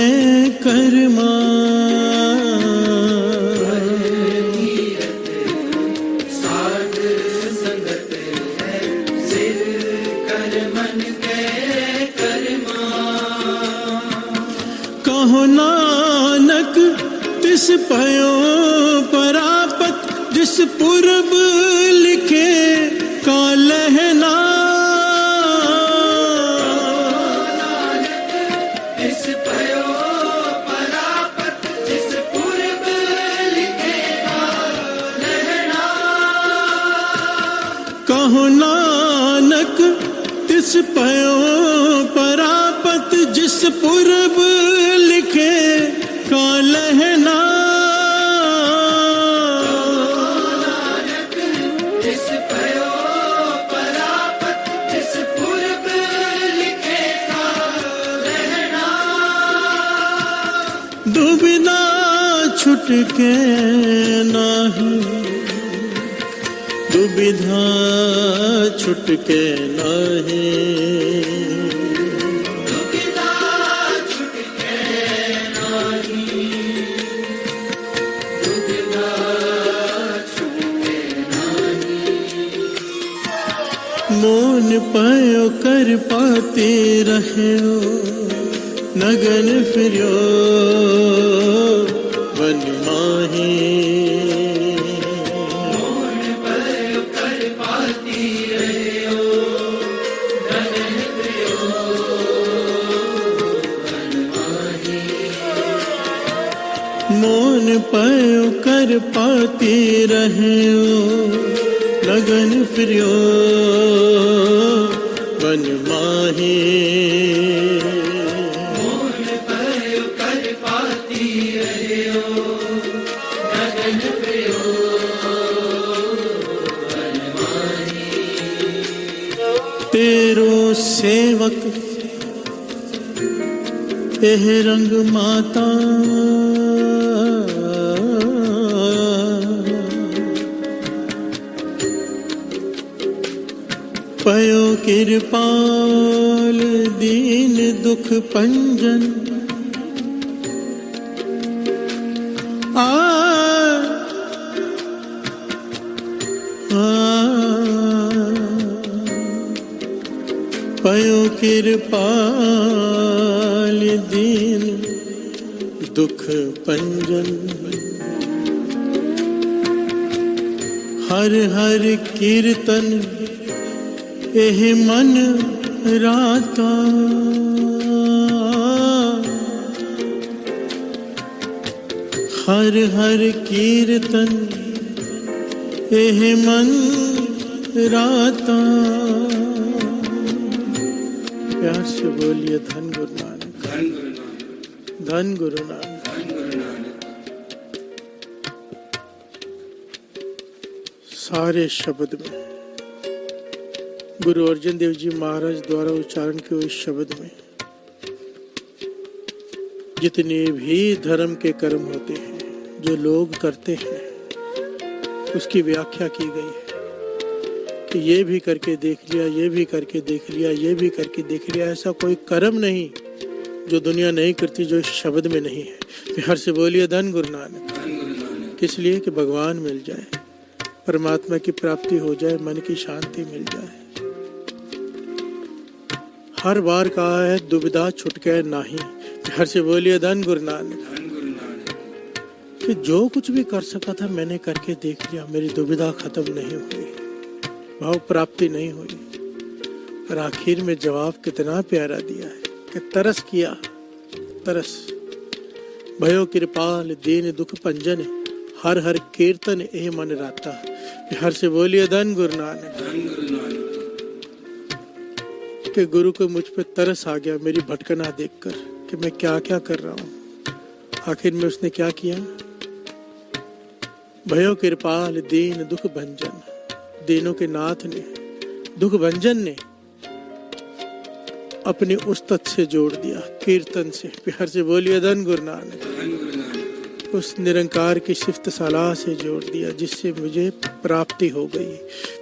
कर्मा कहो नानक तिस पयो परापत जिस पूर्व लिखे का लहना तिस पयो परापत जिस पूर्व लिखे का लहना कहो नानक तिस पयो परापत जिस पूर्व लिखे का लहना दुविधा छुटके नाही दुविधा छुटके नाही मोन पायो कर पाते रहो नगन फिरो वन माही मोन पायो कर पाते रहो लगन फिरो वन माही मोन पायो कर पाती रहो लगन फिरो वन माही। तेरो सेवक एह रंग माता पयो कृपाल दीन दुख पंजन आ पयो कृपाल दीन दुख पंजन हर हर कीर्तन एह मन राता हर हर कीर्तन एह मन राता। प्यार से बोलिए धन गुरु नानक, धन गुरु नानक, धन गुरु नानक। सारे शब्द में गुरु अर्जन देव जी महाराज द्वारा उच्चारण के हुए शब्द में जितने भी धर्म के कर्म होते हैं जो लोग करते हैं उसकी व्याख्या की गई है कि ये भी करके देख लिया, ये भी करके देख लिया, ये भी करके देख लिया। ऐसा कोई कर्म नहीं जो दुनिया नहीं करती जो इस शब्द में नहीं है। प्यार से बोलिए धन गुरु नानक। किस लिए? कि भगवान मिल जाए, परमात्मा की प्राप्ति हो जाए, मन की शांति मिल जाए। हर बार कहा है दुविधा छुटके नाही। प्यार से बोलिए धन गुरु नानक। कि जो कुछ भी कर सका था मैंने करके देख लिया, मेरी दुविधा खत्म नहीं हुई, भाव प्राप्ति नहीं हुई। और आखिर में जवाब कितना प्यारा दिया है कि तरस किया, तरस भयो कृपाल दीन दुख पंजन हर हर कीर्तन ए मन राता। हर से बोलिए धन गुरु नानक। कि गुरु को मुझ पे तरस आ गया मेरी भटकना देखकर कि मैं क्या क्या कर रहा हूँ। आखिर में उसने क्या किया? भयो कृपाल दीन दुख भंजन, दीनों के नाथ ने, दुख भंजन ने अपने उस्ताद से जोड़ दिया, कीर्तन से। प्यार से बोलिए धन गुरु नानक। उस निरंकार की सिफ्त सलाह से जोड़ दिया जिससे मुझे प्राप्ति हो गई।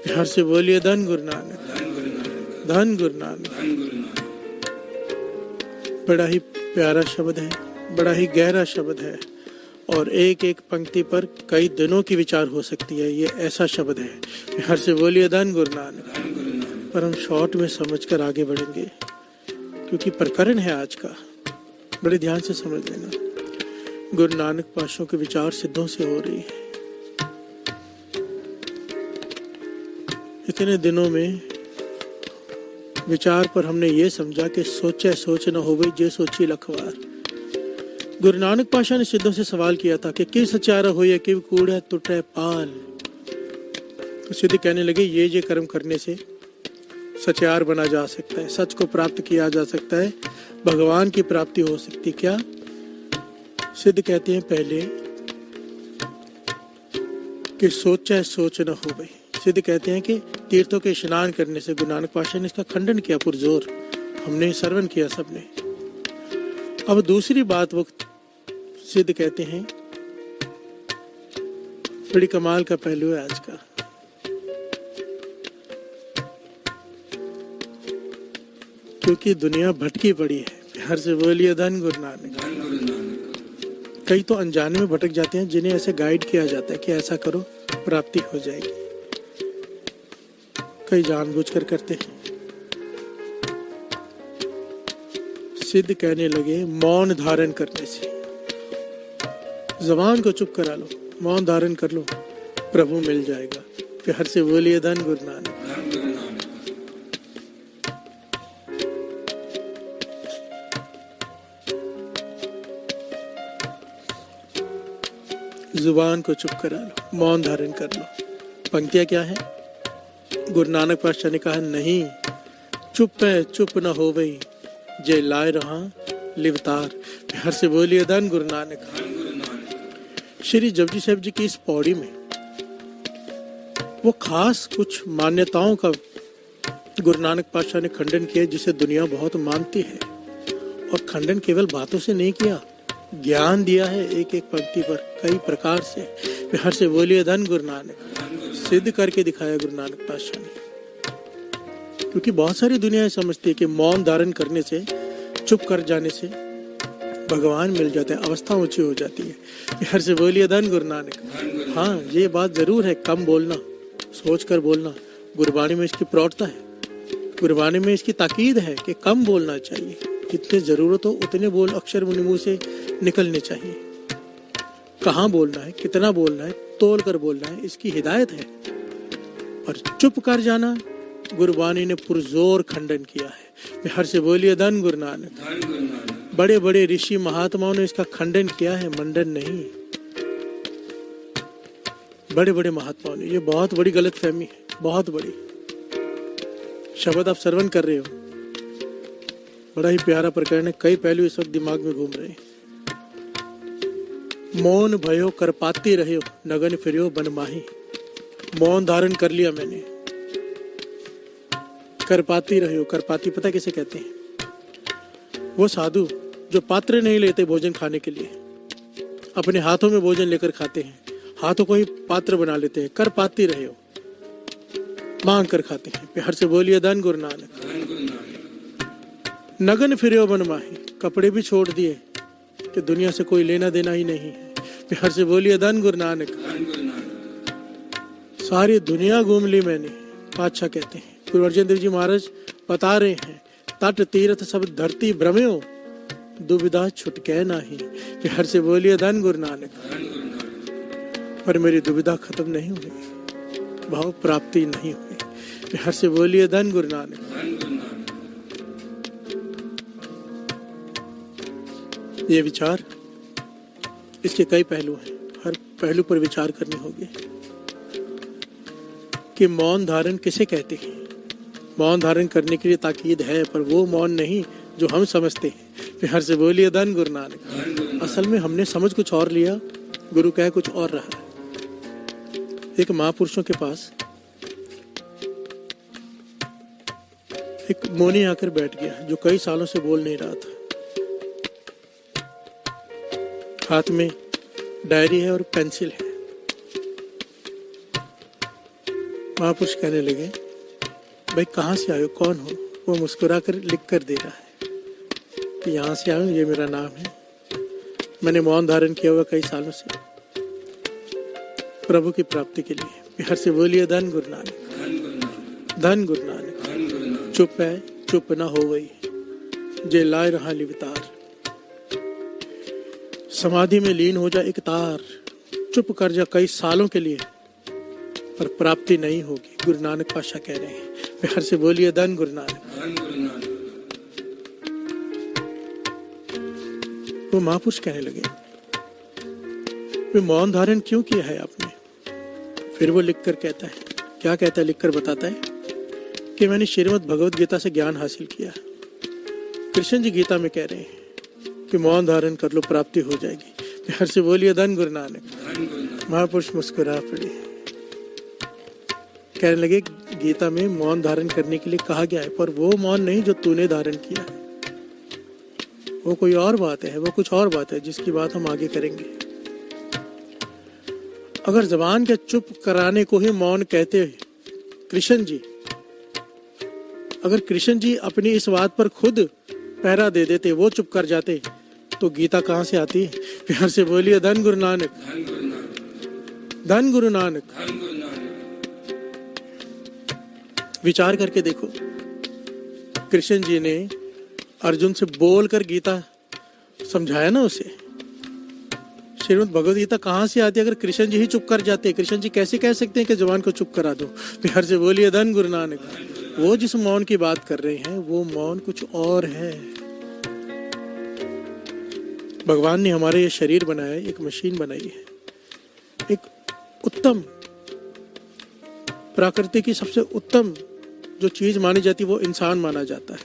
प्यार से बोलिए धन गुरु नानक, धन गुरु नानक। बड़ा ही प्यारा शब्द है, बड़ा ही गहरा शब्द है और एक एक पंक्ति पर कई दिनों की विचार हो सकती है। ये ऐसा शब्द है। प्यार से बोलिए धन गुरु नानक। पर हम शॉर्ट में समझकर आगे बढ़ेंगे क्योंकि प्रकरण है आज का, बड़े ध्यान से समझ लेना। गुरु नानक पातशाह के विचार सिद्धों से हो रही है। इतने दिनों में विचार पर हमने ये समझा कि सोचे सोच न होवे जे सोची लखवार। गुरु नानक पातशाह ने सिद्धों से सवाल किया था कि किव सचारा होए किव कूड़ा टूटे पाल। तो सिद्ध कहने लगे ये कर्म करने से सचार बना जा सकता है, सच को प्राप्त किया जा सकता है, भगवान की प्राप्ति हो सकती। क्या? सिद्ध कहते हैं पहले कि सोचा सोच न हो गई। सिद्ध कहते हैं कि तीर्थों के स्नान करने से, गुरु नानक पातशाह ने इसका खंडन किया पुरजोर, हमने श्रवण किया सबने। अब दूसरी बात वो सिद्ध कहते हैं, बड़ी कमाल का पहलू है आज का। क्योंकि दुनिया भटकी पड़ी है। प्यार से बोलिए धन गुरु नानक। कई तो अनजाने में भटक जाते हैं जिन्हें ऐसे गाइड किया जाता है कि ऐसा करो प्राप्ति हो जाएगी। कई जानबूझकर करते हैं। सिद्ध कहने लगे मौन धारण करने से, जबान को चुप करा लो, मौन धारण कर लो, प्रभु मिल जाएगा। प्यार से बोलिए धन गुरु नानक। जुबान को चुप करा लो, मौन धारण कर लो। पंक्तियां क्या है? गुरु नानक पातशाह ने कहा नहीं, चुप है चुप न हो गई, जे लाए रहा लिवतार। प्यार से बोलिए धन गुरु नानक। श्री जपजी साहिब जी की इस पौड़ी में वो खास कुछ मान्यताओं का गुरु नानक पातशाह ने खंडन किया जिसे दुनिया बहुत मानती है। और खंडन केवल बातों से नहीं किया, ज्ञान दिया है एक एक पंक्ति पर कई प्रकार से। प्यार से बोलिए धन गुरु नानक। सिद्ध करके दिखाया गुरु नानक पातशाह ने। क्योंकि बहुत सारी दुनिया समझती है कि मौन धारण करने से, चुप कर जाने से भगवान मिल जाते हैं, अवस्था ऊंची हो जाती है। प्यार से बोलिए धन गुरु नानक। हाँ, ये बात जरूर है, कम बोलना, सोच कर बोलना। गुरबाणी में इसकी प्रौढ़ता है, गुरबाणी में इसकी ताकीद है कि कम बोलना चाहिए, जितने जरूरत हो उतने बोल अक्षर मुंह से निकलने चाहिए। कहाँ बोलना है, कितना बोलना है, तोल कर बोलना है, इसकी हिदायत है। और चुप कर जाना गुरबाणी ने पुरजोर खंडन किया है। प्यार से बोलिए धन गुरु नानक। बड़े बड़े ऋषि महात्माओं ने इसका खंडन किया है, मंडन नहीं। बड़े बड़े महात्माओं ने, ये बहुत बड़ी गलतफहमी है, बहुत बड़ी। शब्द आप श्रवण कर रहे हो, बड़ा ही प्यारा प्रकरण है, कई पहलू इस वक्त दिमाग में घूम रहे हैं। मौन भयो करपाती रहे, नगन फिरियो बनमाही। मौन धारण कर लिया मैंने, करपाती रहे। करपाती पता किसे कहते हैं? वो साधु जो पात्र नहीं लेते भोजन खाने के लिए, अपने हाथों में भोजन लेकर खाते हैं, हाथों को ही पात्र बना लेते हैं। करपाती रहे, मांग कर खाते हैं। प्यार से बोलिए धन गुरु नानक। नगन फिरियो बनमाही, कपड़े भी छोड़ दिए कि दुनिया से कोई लेना देना ही नहीं है। प्यार से बोलिए धन गुरु नानक। सारी दुनिया घूम ली मैंने, पातशाह कहते हैं। गुरु अर्जन देव जी महाराज बता रहे हैं, तट तीर्थ सब धरती भ्रम्यो, दुविधा छुटके नाही। प्यार से बोलिए धन गुरु नानक। पर मेरी दुविधा खत्म नहीं हुई, भाव प्राप्ति नहीं हुई। प्यार से बोलिए धन गुरु नानक। ये विचार, इसके कई पहलू हैं, हर पहलू पर विचार करनी होगी कि मौन धारण किसे कहते हैं। मौन धारण करने के लिए ताकीद है, पर वो मौन नहीं जो हम समझते हैं। प्यार से बोलिए धन गुरु नानक। असल में हमने समझ कुछ और लिया, गुरु कह कुछ और रहा। एक महापुरुषों के पास एक मोनी आकर बैठ गया जो कई सालों से बोल नहीं रहा था। हाथ में डायरी है और पेंसिल है। महापुरुष कहने लगे, भाई कहाँ से आए हो, कौन हो? वो मुस्कुरा कर लिख कर दे रहा है कि यहाँ से आया हूँ, ये मेरा नाम है, मैंने मौन धारण किया हुआ कई सालों से प्रभु की प्राप्ति के लिए। प्यार से बोलिए धन गुरु नानक। धन गुरु नानक। चुप है चुप न हो गई, जे लाए रहा लिवतार। समाधि में लीन हो जा एक तार, चुप कर जा कई सालों के लिए, पर प्राप्ति नहीं होगी। गुरु नानक पातशाह कह रहे हैं। प्यार से बोलिए धन गुरु नानक। वो महापुरुष कहने लगे, वे मौन धारण क्यों किया है आपने? फिर वो लिखकर कहता है, क्या कहता है, लिखकर बताता है कि मैंने श्रीमद् भगवद गीता से ज्ञान हासिल किया। कृष्ण जी गीता में कह रहे हैं कि मौन धारण कर लो, प्राप्ति हो जाएगी। प्यार से बोलिए धन गुरु नानक। महापुरुष मुस्कुरा पड़े, कहने लगे, गीता में मौन धारण करने के लिए कहा गया है, पर वो मौन नहीं जो तूने धारण किया है, वो कोई और बात है, वो कुछ और बात है जिसकी बात हम आगे करेंगे। अगर जबान के चुप कराने को ही मौन कहते कृष्ण जी, अगर कृष्ण जी अपनी इस बात पर खुद पहरा दे देते, वो चुप कर जाते, तो गीता कहाँ से आती है? प्यार से बोलिए धन गुरु नानक। धन गुरु नानक। विचार करके देखो, कृष्ण जी ने अर्जुन से बोलकर गीता समझाया ना उसे। श्रीमद् भगवद गीता कहाँ से आती है अगर कृष्ण जी ही चुप कर जाते? कृष्ण जी कैसे कह सकते हैं कि जवान को चुप करा दो? बिहार से बोलिए धन गुरु नानक। वो जिस मौन की बात कर रहे हैं वो मौन कुछ और है। भगवान ने हमारे ये शरीर बनाया, एक मशीन बनाई है, एक उत्तम प्रकृति की सबसे उत्तम जो चीज मानी जाती है वो इंसान माना जाता है।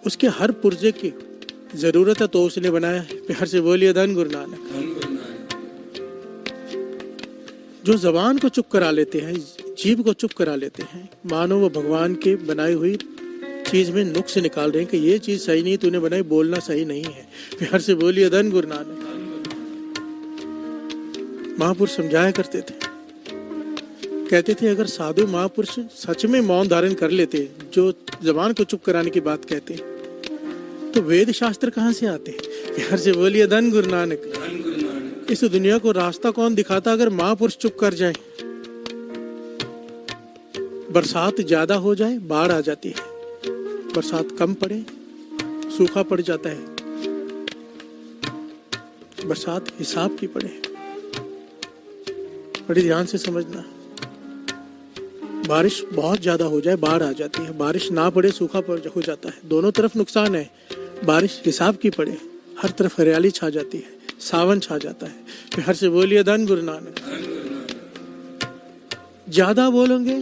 उसके हर पुर्जे की जरूरत है तो उसने बनाया है। प्यार से बोलिए धन गुरु नानक। जो जबान को चुप करा लेते हैं, जीभ को चुप करा लेते हैं, मानो वो भगवान के बनाई हुई चीज में नुक्स निकाल रहे हैं कि ये चीज सही नहीं, तूने बनाई, बोलना सही नहीं है। प्यार से बोलिए धन गुरु नानक। महापुरुष समझाया करते थे, कहते थे अगर साधु महापुरुष सच में मौन धारण कर लेते, जो जबान को चुप कराने की बात कहते, तो वेद शास्त्र कहाँ से आते? प्यार से बोलिए धन गुरु नानक। इस दुनिया को रास्ता कौन दिखाता अगर महापुरुष चुप कर जाए? बरसात ज्यादा हो जाए बाढ़ आ जाती है, बरसात कम पड़े सूखा पड़ जाता है, बरसात हिसाब की पड़े। बड़ी ध्यान से समझना, बारिश बहुत ज्यादा हो जाए बाढ़ आ जाती है, बारिश ना पड़े सूखा हो जाता है, दोनों तरफ नुकसान है। बारिश हिसाब की पड़े हर तरफ हरियाली छा जाती है, सावन छा जाता है। फिर हर से बोलिए धन गुरु नानक। ज्यादा बोलेंगे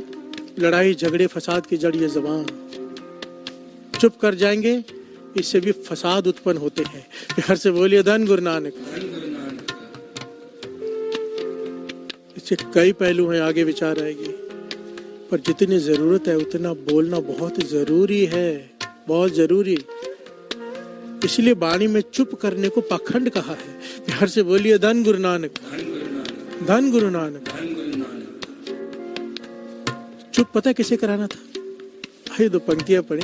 लड़ाई झगड़े फसाद की जड़ ये जबान, चुप कर जाएंगे इससे भी फसाद उत्पन्न होते हैं। फिर हर से बोलिए धन गुरु नानक। इससे कई पहलू हैं, आगे विचार आएगी, पर जितनी जरूरत है उतना बोलना बहुत जरूरी है, बहुत जरूरी। इसलिए वाणी में चुप करने को पाखंड कहा है। प्यार से बोलिए धन गुरु नानक। धन गुरु नानक। चुप पता किसे कराना था? आइए दो पंक्तियां पढ़े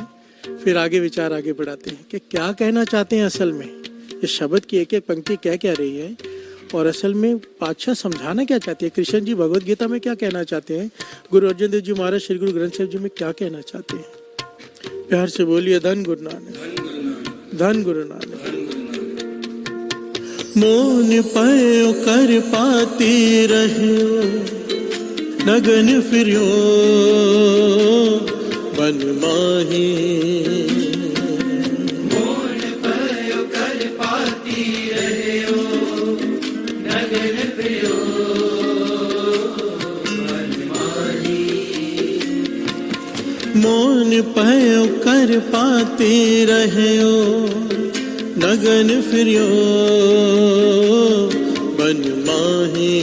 फिर आगे विचार आगे बढ़ाते हैं कि क्या कहना चाहते हैं असल में। ये शब्द की एक एक पंक्ति क्या रही है और असल में पातशाह समझाना क्या चाहते हैं, कृष्ण जी भगवद गीता में क्या कहना चाहते हैं, गुरु अर्जन देव जी महाराज श्री गुरु ग्रंथ साहिब जी में क्या कहना चाहते हैं। प्यार से बोलिए धन गुरु नानक। धन गुरु नानक। मोन पायो कर पाती रहो, नगन फिरियो बन माही। मोन पायो कर पाती रहो, नगन फिरियो बन माही। मोन पायो कर पाती रहो, नगन फिरियो बन माही।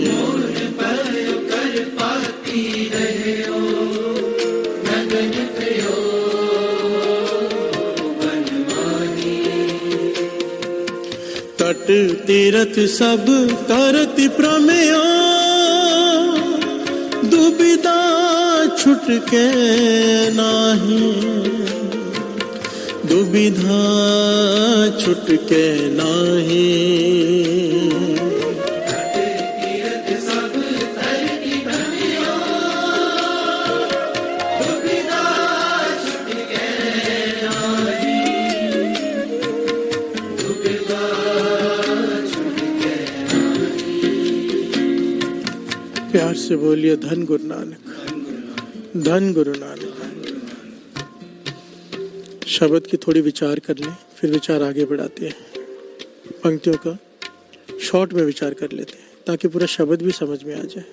मोन पायो कर पाती रहो, नगन फिरियो बन माही। तट तीरथ सब तरति प्रमेयो, दुविधा छुटके नाही। दुविधा छुटके नाही। प्यार से बोलिए धन गुरु नानक। धन गुरु नानक। शब्द की थोड़ी विचार कर लें फिर विचार आगे बढ़ाते हैं। पंक्तियों का शॉर्ट में विचार कर लेते हैं ताकि पूरा शब्द भी समझ में आ जाए।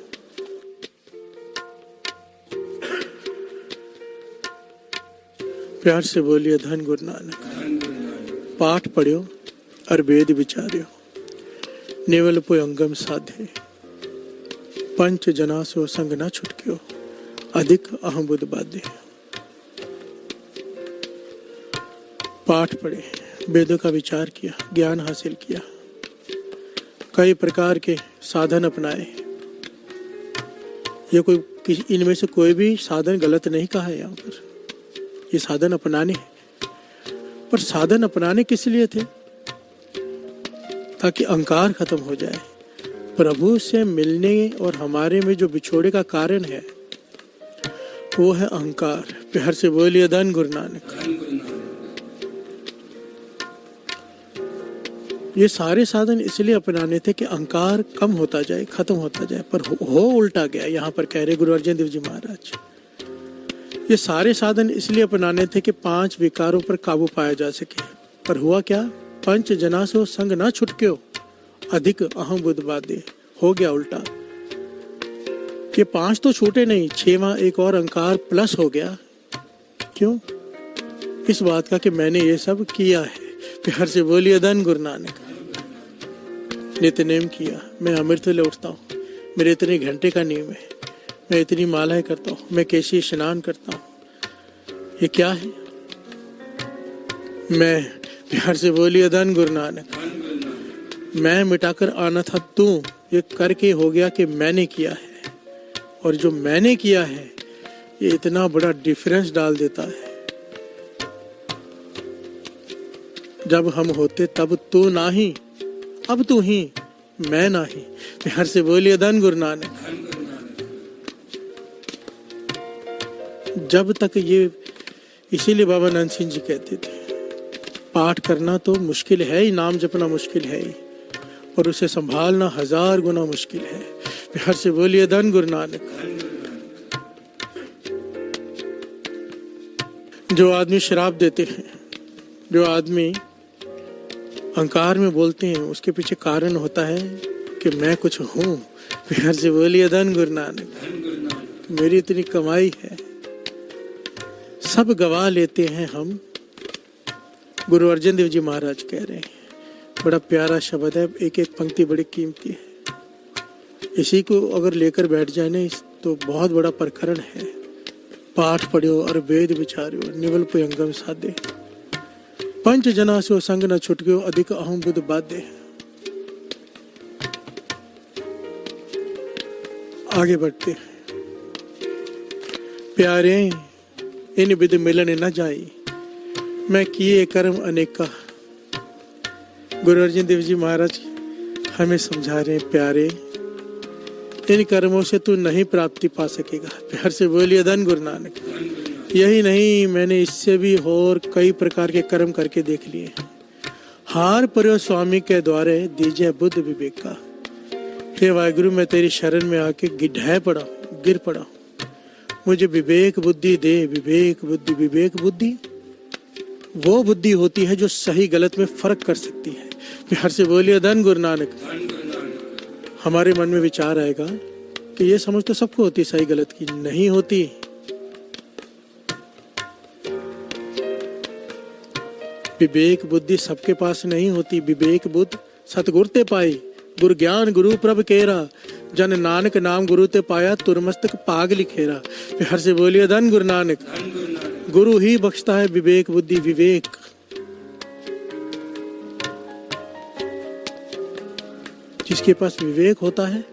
प्यार से बोलिए धन गुरु नानक। पाठ पढ़ियो और वेद विचार्यो, नेवल पोय अंगम साधे। पंच जना सो संग न छुटक्यो, अधिक अहम बुद्ध बाध्य। पाठ पढ़े, वेदों का विचार किया, ज्ञान हासिल किया, कई प्रकार के साधन अपनाए। ये कोई इनमें से कोई भी साधन गलत नहीं कहा है, यहाँ पर ये साधन अपनाने हैं। पर साधन अपनाने किस लिए थे? ताकि अहंकार खत्म हो जाए, प्रभु से मिलने और हमारे में जो बिछोड़े का कारण है वो है अहंकार। प्यार से बोलिए धन गुरु नानक। ये सारे साधन इसलिए अपनाने थे कि अहंकार कम होता जाए, खत्म होता जाए, पर हो उल्टा गया। यहाँ पर कह रहे गुरु अर्जन देव जी महाराज, ये सारे साधन इसलिए अपनाने थे कि 5 विकारों पर काबू पाया जा सके, पर हुआ क्या? पंच जना सो संग ना छुटक्यो, अधिक अहम बुद्ध बाधे। हो गया उल्टा। ये 5 तो छूटे नहीं, 6वां एक और अहंकार प्लस हो गया। क्यों? इस बात का कि मैंने ये सब किया है। प्यार से बोलिए धन गुरु नानक। नित्यनेम किया, मैं अमृत ले उठता हूँ, मेरे इतने घंटे का नियम है, मैं इतनी मालाएं करता हूँ, मैं केशी स्नान करता हूँ। ये क्या है? मैं, प्यार से बोलिए धन गुरु नानक। मैं मिटाकर आना था तू, ये करके हो गया कि मैंने किया है। और जो मैंने किया है ये इतना बड़ा डिफरेंस डाल देता है। जब हम होते तब तू नाही, अब तू ही, मैं नाही। प्यार से बोलिए धन गुरु नानक। जब तक ये, इसीलिए बाबा नंद सिंह जी कहते थे पाठ करना तो मुश्किल है ही, नाम जपना मुश्किल है ही, और उसे संभालना 1000 गुना मुश्किल है। प्यार से बोलिए धन गुरु नानक। जो आदमी शराब देते हैं, जो आदमी अहंकार में बोलते हैं, उसके पीछे कारण होता है कि मैं कुछ हूँ। प्यार से बोलिए धन गुरु नानक। मेरी इतनी कमाई है, सब गवा लेते हैं हम। गुरु अर्जन देव जी महाराज कह रहे हैं, बड़ा प्यारा शब्द है, एक एक पंक्ति बड़ी कीमती है। इसी को अगर लेकर बैठ जाए ना तो बहुत बड़ा प्रकरण है। पाठ पढ़ियो और वेद विचारियो, निवल पुयंगम साधे, पंच जना सो संग न छुटक्यो, अधिक अहम बुद्ध बाधे। आगे बढ़ते हैं। प्यारे इन विध मिलन न जाई, मैं किए कर्म अनेका। गुरु अर्जन देव जी महाराज हमें समझा रहे हैं, प्यारे इन कर्मों से तू नहीं प्राप्ति पा सकेगा। प्यार से बोलिए धन गुरु नानक। यही नहीं, मैंने इससे भी और कई प्रकार के कर्म करके देख लिए हैं। हार पर्यो स्वामी के द्वारे दीजिए बुद्ध विवेक का। हे वाहिगुरु, मैं तेरी शरण में आके गिढ़ पड़ा, गिर पड़ा, मुझे विवेक बुद्धि दे। विवेक बुद्धि, विवेक बुद्धि वो बुद्धि होती है जो सही गलत में फर्क कर सकती है। प्यार से बोलिए धन गुरु नानक। हमारे मन में विचार आएगा कि ये समझ तो सबको होती, सही गलत की नहीं होती। विवेक बुद्धि सबके पास नहीं होती। विवेक बुद्धि सतगुर ते पाई, गुर ज्ञान गुरु प्रभ केरा, जन नानक नाम गुरु ते पाया, तुरमस्तक पाग लिखेरा। प्यार से बोलिए धन गुरु नानक। गुरु ही बख्शता है विवेक बुद्धि। विवेक जिसके पास विवेक होता है,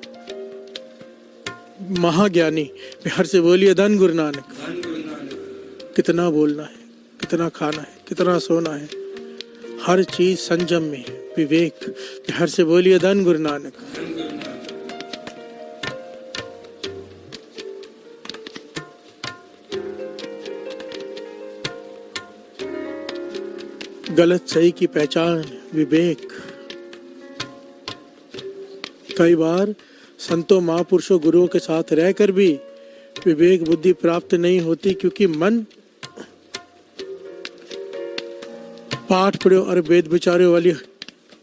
महाज्ञानी। प्यार से बोलिए धन गुरु नानक। कितना बोलना है, कितना खाना है, कितना सोना है, हर चीज संयम में। विवेक। प्यार से बोलिए धन गुरु नानक। गलत सही की पहचान, विवेक। कई बार संतों महापुरुषों गुरुओं के साथ रहकर भी विवेक बुद्धि प्राप्त नहीं होती, क्योंकि मन पाठ पढ़ो और वेद विचारों वाली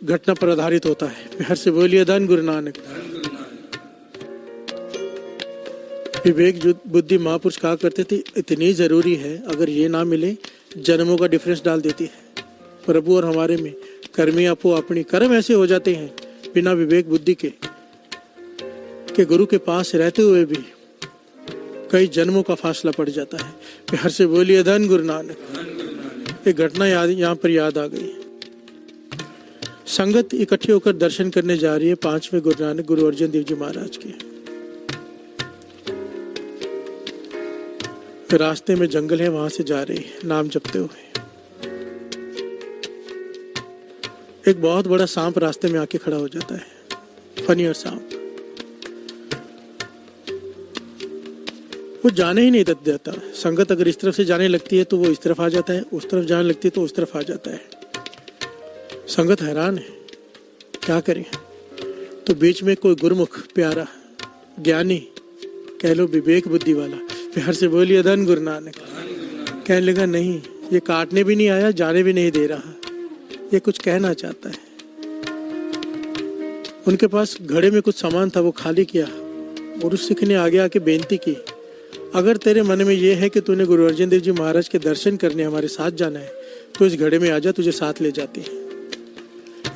घटना पर आधारित होता है। प्यार से बोलिए धन गुरु नानक। विवेक बुद्धि महापुरुष कहा करते थे इतनी जरूरी है, अगर ये ना मिले जन्मों का डिफरेंस डाल देती है। प्रभु और हमारे में कर्मी आपो अपनी कर्म ऐसे हो जाते हैं बिना विवेक बुद्धि के गुरु के पास रहते हुए भी कई जन्मों का फासला पड़ जाता है। प्यार से बोलिए धन गुरु नानक। एक घटना यहाँ पर याद आ गई। संगत इकट्ठी होकर दर्शन करने जा रही है 5वें गुरु नानक गुरु अर्जन देव जी महाराज के। रास्ते में जंगल है, वहां से जा रहे हैं नाम जपते हुए। एक बहुत बड़ा सांप रास्ते में आके खड़ा हो जाता है। फनी और सांप, वो जाने ही नहीं देता। संगत अगर इस तरफ से जाने लगती है तो वो इस तरफ आ जाता है, उस तरफ जाने लगती है तो उस तरफ आ जाता है। संगत हैरान है, क्या करें। तो बीच में कोई गुरुमुख प्यारा ज्ञानी, कह लो विवेक बुद्धि वाला, प्यार से बोलिए धन गुरु नानक। कहने लगा नहीं, ये काटने भी नहीं आया, जाने भी नहीं दे रहा, ये कुछ कहना चाहता है। उनके पास घड़े में कुछ सामान था, वो खाली किया और उस सिख ने आगे आके बेनती की, अगर तेरे मन में ये है कि तूने गुरु अर्जन देव जी महाराज के दर्शन करने हमारे साथ जाना है तो इस घड़े में आ जा, तुझे साथ ले जाते हैं।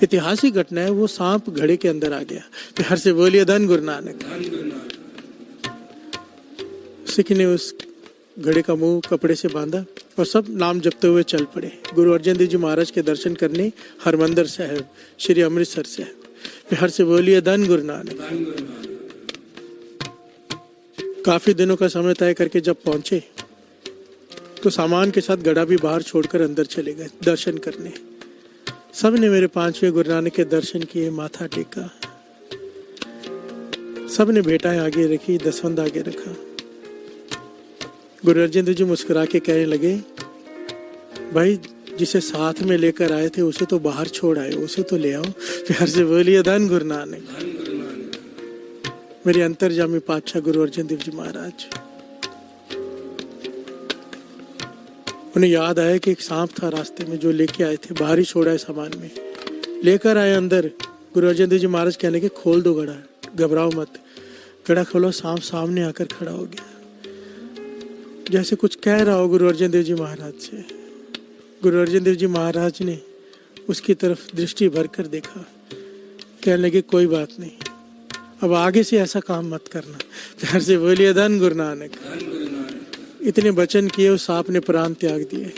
ऐतिहासिक घटना है, वो सांप घड़े के अंदर आ गया। प्यार से बोलिए धन गुरु नानक। सिख ने उस घड़े का मुंह कपड़े से बांधा और सब नाम जपते हुए चल पड़े गुरु अर्जन देव जी महाराज के दर्शन करने हरमंदिर साहिब, श्री अमृतसर साहिब। प्यार से बोलिए धन गुरु नानक। काफी दिनों का समय तय करके जब पहुंचे तो सामान के साथ घड़ा भी बाहर छोड़कर अंदर चले गए दर्शन करने। सब ने मेरे 5वें गुरु नानक के दर्शन किए, माथा टेका, सब ने भेंटाएं आगे रखी, दसवंध आगे रखा। गुरु अर्जन देव जी मुस्कुरा के कहने लगे, भाई जिसे साथ में लेकर आए थे उसे तो बाहर छोड़ आए, उसे तो ले आओ। प्यार से बोलिए धन गुरु नानक। मेरे अंतर्जामी पातशाह गुरु अर्जन देव जी महाराज, उन्हें याद आया कि एक सांप था रास्ते में जो लेके आए थे, बाहर ही छोड़ा है सामान में, लेकर आए अंदर। गुरु अर्जन देव जी महाराज कहने लगे खोल दो घड़ा, घबराओ मत। घड़ा खोलो, सांप सामने आकर खड़ा हो गया, जैसे कुछ कह रहा हो गुरु अर्जन देव जी महाराज से। गुरु अर्जन देव जी महाराज ने उसकी तरफ दृष्टि भरकर देखा, कहने लगे कोई बात नहीं, अब आगे से ऐसा काम मत करना। प्यार से बोलिए धन गुरु नानक। इतने वचन किए, उस सांप ने प्राण त्याग दिए।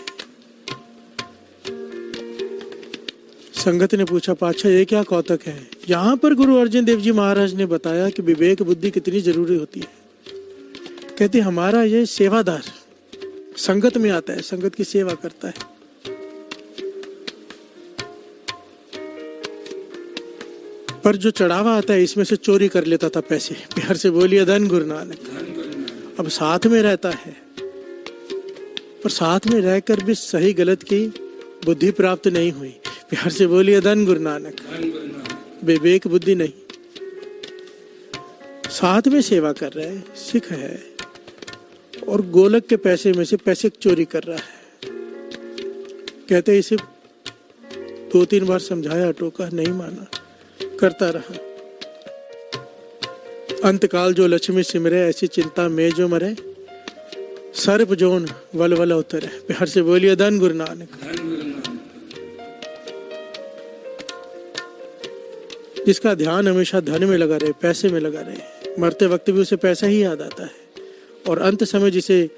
संगत ने पूछा, पातशाह ये क्या कौतक है? यहाँ पर गुरु अर्जन देव जी महाराज ने बताया कि विवेक बुद्धि कितनी जरूरी होती है। कहते हमारा ये सेवादार संगत में आता है, संगत की सेवा करता है। पर जो चढ़ावा आता है इसमें से चोरी कर लेता था पैसे। प्यार से बोलिए धन गुरु नानक। अब साथ में रहता है, पर साथ में रहकर भी सही गलत की बुद्धि प्राप्त नहीं हुई। प्यार से बोलिए धन गुरु नानक। विवेक बुद्धि नहीं, साथ में सेवा कर रहा है, सिख है, और गोलक के पैसे में से पैसे चोरी कर रहा है। कहते इसे 2-3 बार समझाया, टोका, नहीं माना, करता रहा। अंतकाल जो लक्ष्मी सिमरे, ऐसी चिंता में जो मरे, सर्प जोन वल वल उतरे। प्यार से बोलिए धन गुरु नानक। जिसका ध्यान हमेशा धन में लगा रहे, पैसे में लगा रहे, मरते वक्त भी उसे पैसा ही याद आता है, और अंत समय जिसे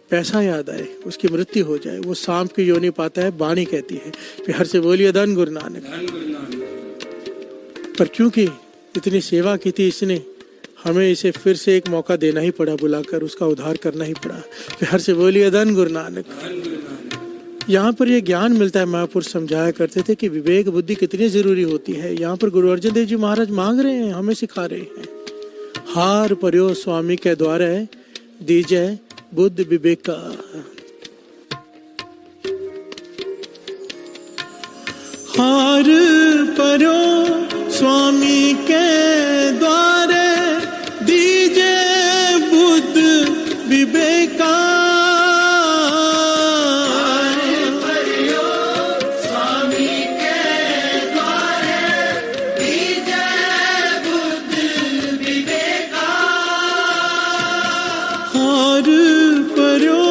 पैसा याद आए उसकी मृत्यु हो जाए, वो सांप की योनि पाता है, वाणी कहती है। प्यार से बोलिए धन गुरु नानक। पर क्योंकि इतनी सेवा की थी इसने, हमें इसे फिर से एक मौका देना ही पड़ा, बुलाकर उसका उद्धार करना ही पड़ा। प्यार से बोलिए धन गुरु नानक। यहाँ पर ये ज्ञान मिलता है। महापुरुष समझाया करते थे कि विवेक बुद्धि कितनी जरूरी होती है। यहाँ पर गुरु अर्जन देव जी महाराज मांग रहे हैं, हमें सिखा रहे हैं। हार पर्यो स्वामी के द्वारा दीजय बुद्ध विवेक का। हार पर्यो स्वामी के द्वारे दीजे बुद्ध विवेका। हार पर्यो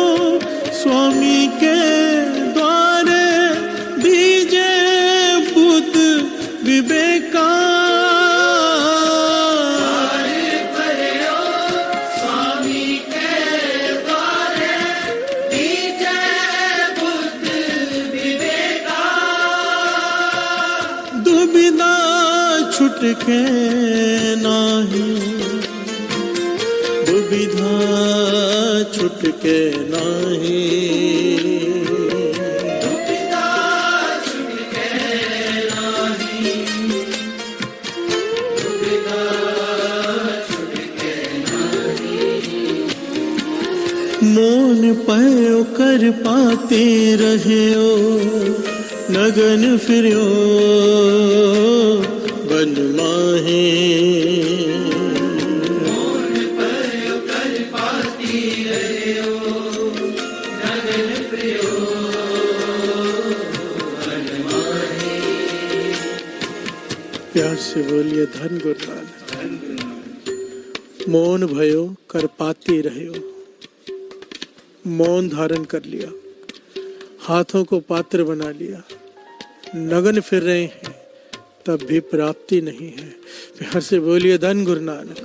स्वामी के द्वारे दीजे बुद्ध विवेका। हार पर्यो स्वामी के द्वारे दीजे बुद्ध विवेका। दुविधा छुटके नाही, दुविधा छुटके नाही। दुविधा छुटके नाही, दुविधा मौन पयो कर पाते रहो, नगन फिरो बन माहे। प्यार से बोलिए धन गुरु नानक। मौन भयो कर पाते रहो, मौन धारण कर लिया, हाथों को पात्र बना लिया, नगन फिर रहे हैं तब भी प्राप्ति नहीं है। प्यार से बोलिए धन गुरु नानक।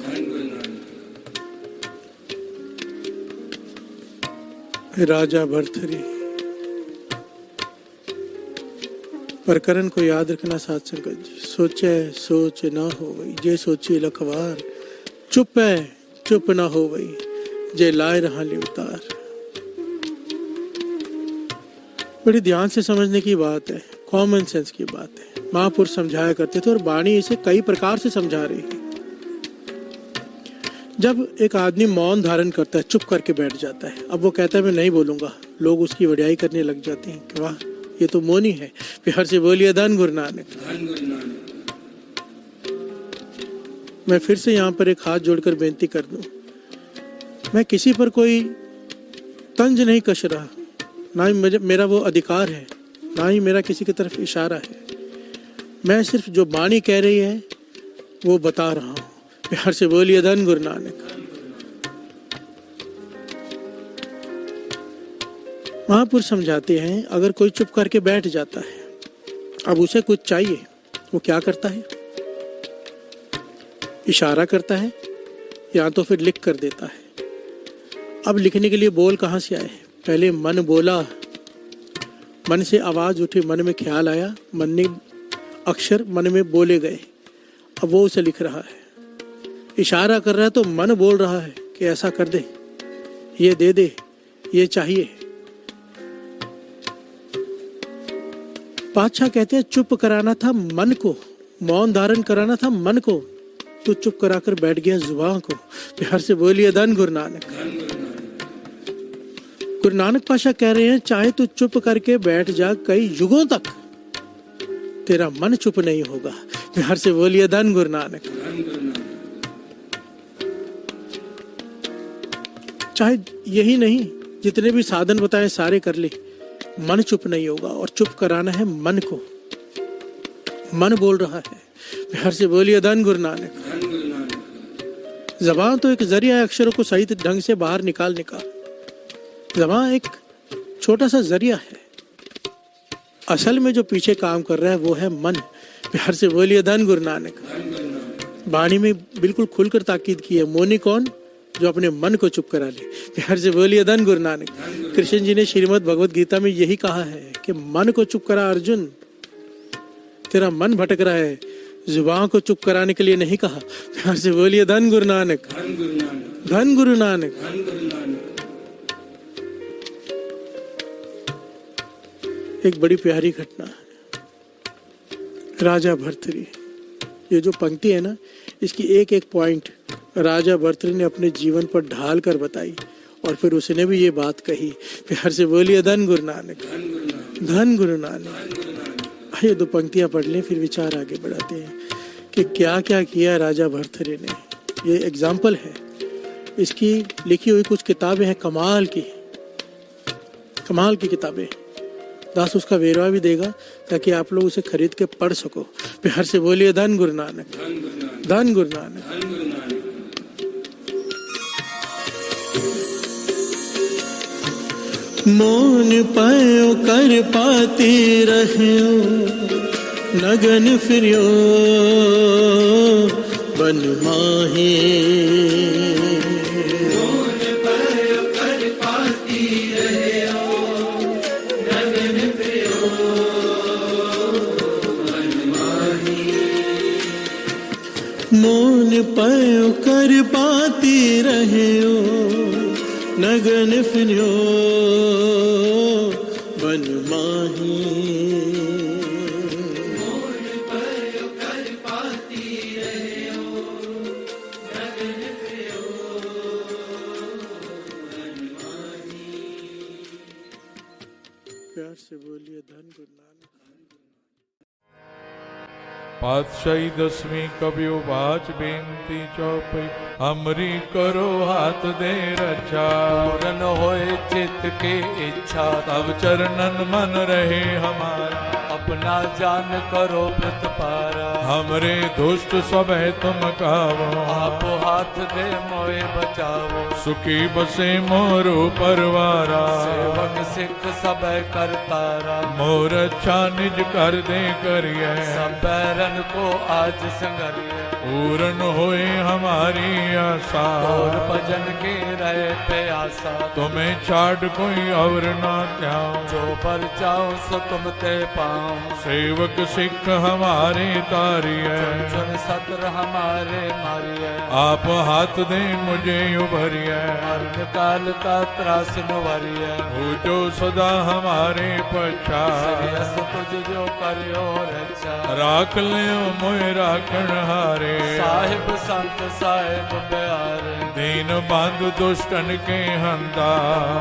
राजा भरथरी प्रकरण को याद रखना साथ संगत जी। सोचे सोच ना हो गई, जे सोची लखवार, चुप है चुप ना हो गई, जे लाए रहा लिवतार। बड़ी ध्यान से समझने की बात है, कॉमन सेंस की बात है। महापुरुष समझाया करते थे और वाणी इसे कई प्रकार से समझा रही है। जब एक आदमी मौन धारण करता है, चुप करके बैठ जाता है, अब वो कहता है मैं नहीं बोलूंगा, लोग उसकी वड्याई करने लग जाते हैं कि वाह ये तो मौनी है। प्यार से बोलिए धन गुरु नानक। मैं फिर से यहाँ पर एक हाथ जोड़कर बेनती कर दूं, मैं किसी पर कोई तंज नहीं कस रहा, ना ही मेरा वो अधिकार है, ना ही मेरा किसी की तरफ इशारा है। मैं सिर्फ जो वाणी कह रही है वो बता रहा हूँ। प्यार से बोलिए धन गुरु नानक। महापुरुष समझाते हैं अगर कोई चुप करके बैठ जाता है, अब उसे कुछ चाहिए, वो क्या करता है? इशारा करता है या तो फिर लिख कर देता है। अब लिखने के लिए बोल कहाँ से आए? पहले मन बोला, मन से आवाज उठी, मन में ख्याल आया, मन ने अक्षर मन में बोले गए, अब वो उसे लिख रहा है। इशारा कर रहा है तो मन बोल रहा है कि ऐसा कर दे, ये दे दे, ये चाहिए। पातशाह कहते हैं चुप कराना था मन को, मौन धारण कराना था मन को, तो चुप कराकर बैठ गया जुबान को। प्यार से बोलिए धन गुरु नानक। गुरु नानक पातशाह कह रहे हैं चाहे तू चुप करके बैठ जा कई युगों तक, तेरा मन चुप नहीं होगा। प्यार से बोलिए धन गुरु नानक। चाहे यही नहीं, जितने भी साधन बताए सारे कर ले, मन चुप नहीं होगा। और चुप कराना है मन को, मन बोल रहा है। प्यार से बोलिए धन गुरु नानक। ज़बान तो एक जरिया है अक्षरों को सही ढंग से बाहर निकालने का। ज़बान एक छोटा सा जरिया है, असल में जो पीछे काम कर रहा है वो है मन। प्यार से बोलिए धन गुरु नानक। वाणी में बिल्कुल खुलकर ताकीद की है, मौनी कौन? जो अपने मन को चुप करा ले। प्यार से बोलिए धन गुरु नानक। कृष्ण जी ने श्रीमद् भगवत गीता में यही कहा है कि मन को चुप करा अर्जुन, तेरा मन भटक रहा है, जुबान को चुप कराने के लिए नहीं कहा। प्यार से बोलिए धन गुरु नानक। धन गुरु नानक। एक बड़ी प्यारी घटना है, राजा भर्तृहरि। ये जो पंक्ति है ना, इसकी एक एक पॉइंट राजा भर्तृहरि ने अपने जीवन पर ढाल कर बताई और फिर उसने भी ये बात कही। प्यार से बोलिए धन गुरु नानक। धन गुरु नानक। आइए दो पंक्तियां पढ़ लें फिर विचार आगे बढ़ाते हैं कि क्या क्या किया राजा भर्तृहरि ने। ये एग्जाम्पल है, इसकी लिखी हुई कुछ किताबें हैं कमाल की, कमाल की किताबें। दास उसका वेरवा भी देगा ताकि आप लोग उसे खरीद के पढ़ सको। प्यार से बोलिए धन गुरु नानक। धन गुरु नानक। मौन पायो कर पाते रहो, नगन फिरो बन माहे। मौन पायो कर पाती रहो, नगन फिरो बन माहे। मौन पायो कर पाती रहो, नगन फिरो बन माही। मौन पायो कर पाती रहो, नगन फिरो बन माही। से बोलिए धन गुरु नानक। पातशाही दसवीं कबियो बाच बेनती चौपई हमरी करो हाथ दे रक्षा। पूरन होए चित्त की इच्छा तब चरणन मन रहे हमारा। अपना जान करो प्रतपारा। हमरे दुष्ट सब है तुम कावो। आप हाथ दे मोए बचावो। सुखी बसे मोरो परवारा। सेवक सिख सब करतारा। मोर अच्छा निज कर दे करिए। सब बैरन को आज संगरिए। पूरन होए हमारी आशा। और भजन की रहे प्यासा। तुम्हें छाड़ कोई और ना त्याओ। जो पर जाओ सो तुम ते पाओ। सेवक सिख हमारे तारिए। चुन सतर हमारे मारिए। आप हाथ दे मुझे उभरिए। मरण काल का त्रास नुवरिए। हो जो सदा हमारे पछा। श्रेयस तुझ जो करियो रक्षा। राख लियो मोए राखण हारे। साहिब संत साहिब प्यारे। दीन बंधु दुष्टन के हंता।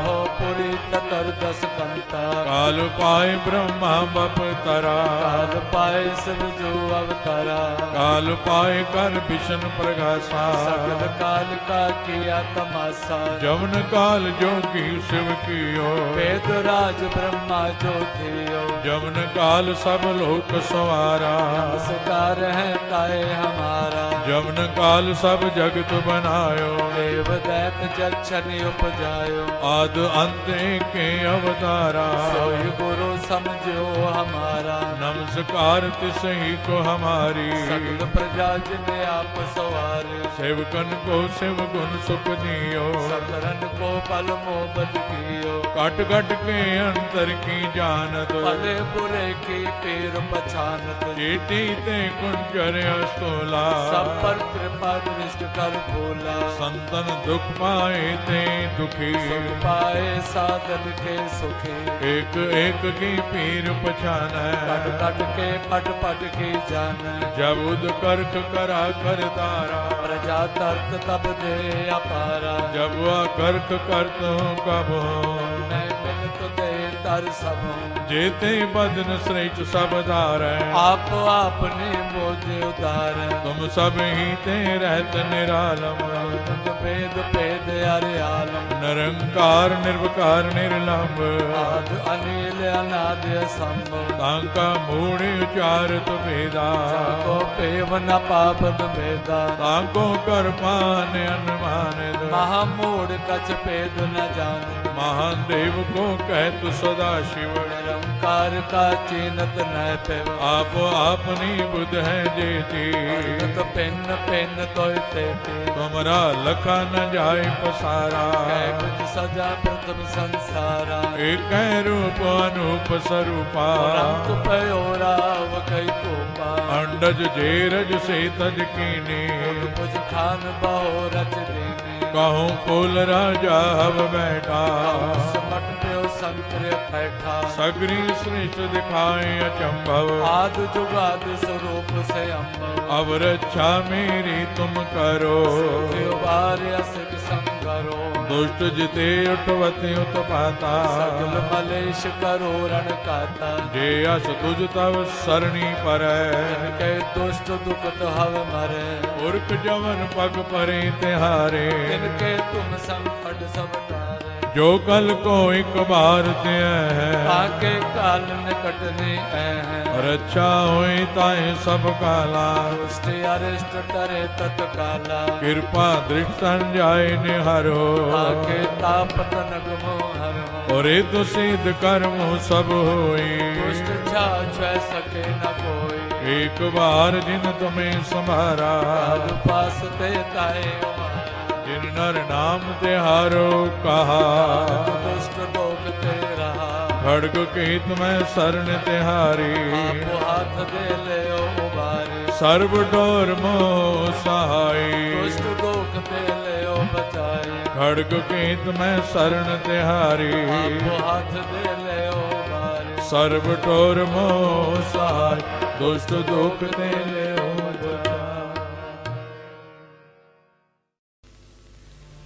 हो पुरी ततर दस कंता। काल पाए ब्रह्मा बप तरा। काल पाए शिव जो अवतारा। काल पाए कर विष्णु प्रगासा। सगल काल का किया तमाशा। जवन काल जो की शिव कियो। वेद राज ब्रह्मा जो थियो। जवन काल सब लोक सवारा। नमस्कार है ताए हमारा। जवन काल सब जगत बनायो। देव दैत जक्षनि उपजायो। आद अंत के अवतारा। सोई गुरु समझो हमारा। नमस्कार तिसही को हमारी। सगल प्रजा जिने आप सवारे। सेवकन को शिव गुण सुख दियो। सतरन को पल मोहब्बत कियो। कट कट के अंतर की जानत। भले बुरे की पीर पछानत। चेटी ते कुंजर अस्तोला। सब पर कृपा दृष्ट कर भोला। संतन दुख पाए ते दुखी। सुख पाए साधन के सुखी। एक एक की पीर पछान। कट कट के पट पट की जान। जब उद करक करा कर तारा। प्रजा तर्क तब दे अपारा। जब वह करक करत हूँ कब हो। मैं मिल तो दे तर सब। जेते बदन श्रेष्ठ सब धार। आप आपने बोझ उतार। तुम सब ही ते रहत निरालम। भेद भेद अरे आलम। निरंकार निर्विकार निर्लंब। आद अनिल अनाद असंभव। तांका मूढ़ उचारत भेदा। को पेव न पापद भेदा। तांको कर पान अनुमान। महामूढ़ कछ भेद न जान। महान देव को कहत सदा शिव। निरंकार का चीनत न पेव। आप आपनी बुध है जेती। तो पेन पेन तो तेती। तुमरा लखा न जाय पसारा। कुछ सजा प्रथम संसारा। एक रूप अनूप स्वरूपा। रंग पयोराव कई कोपा। अंडज जेरज से तज कीनी। कुछ खान बहो रच देने। कहूँ कुल राजा हव बैठा। समट प्यो संक्रिय बैठा। सगरी श्रेष्ठ दिखाए अचंभव। आद जुगाद स्वरूप से अम्ब। अब रक्षा मेरी तुम करो। सिख संगरो। दुष्ट जिते उठवते उत्पाता। सगल मलेश करो रण काता। जे अस तुझ तव सरणी पर। के दुष्ट दुखत हव मरे। पुरख जवन पग परे तिहारे। तिनके तुम संकट सब तारे। जो कल को एक बार ते है। ताके काल निकट ने है। रक्षा होई ताए सब काला। दुष्ट अरिष्ट करे तत्काला। कृपा दृष्ट जाय निहारो। ताके ताप तनक मोहर। और तो सिद्ध कर्म सब होई। दुष्ट छा छह सके न कोई। एक बार जिन तुम्हें संभारा। काल पास ते ताए उमारा। जिन नर नाम तिहारो कहा। दुष्ट लोक ते रहा। खड़ग के तुम्हें शरण तिहारी। आप हाथ दे ले उबारी। सर्व डोर मोह सहाय। दुष्ट लोक ते ले बचाई। खड़ग के तुम्हें शरण तिहारी। आप हाथ दे ले उबारी। सर्व डोर मोह सहाय। दुष्ट दुख ते ले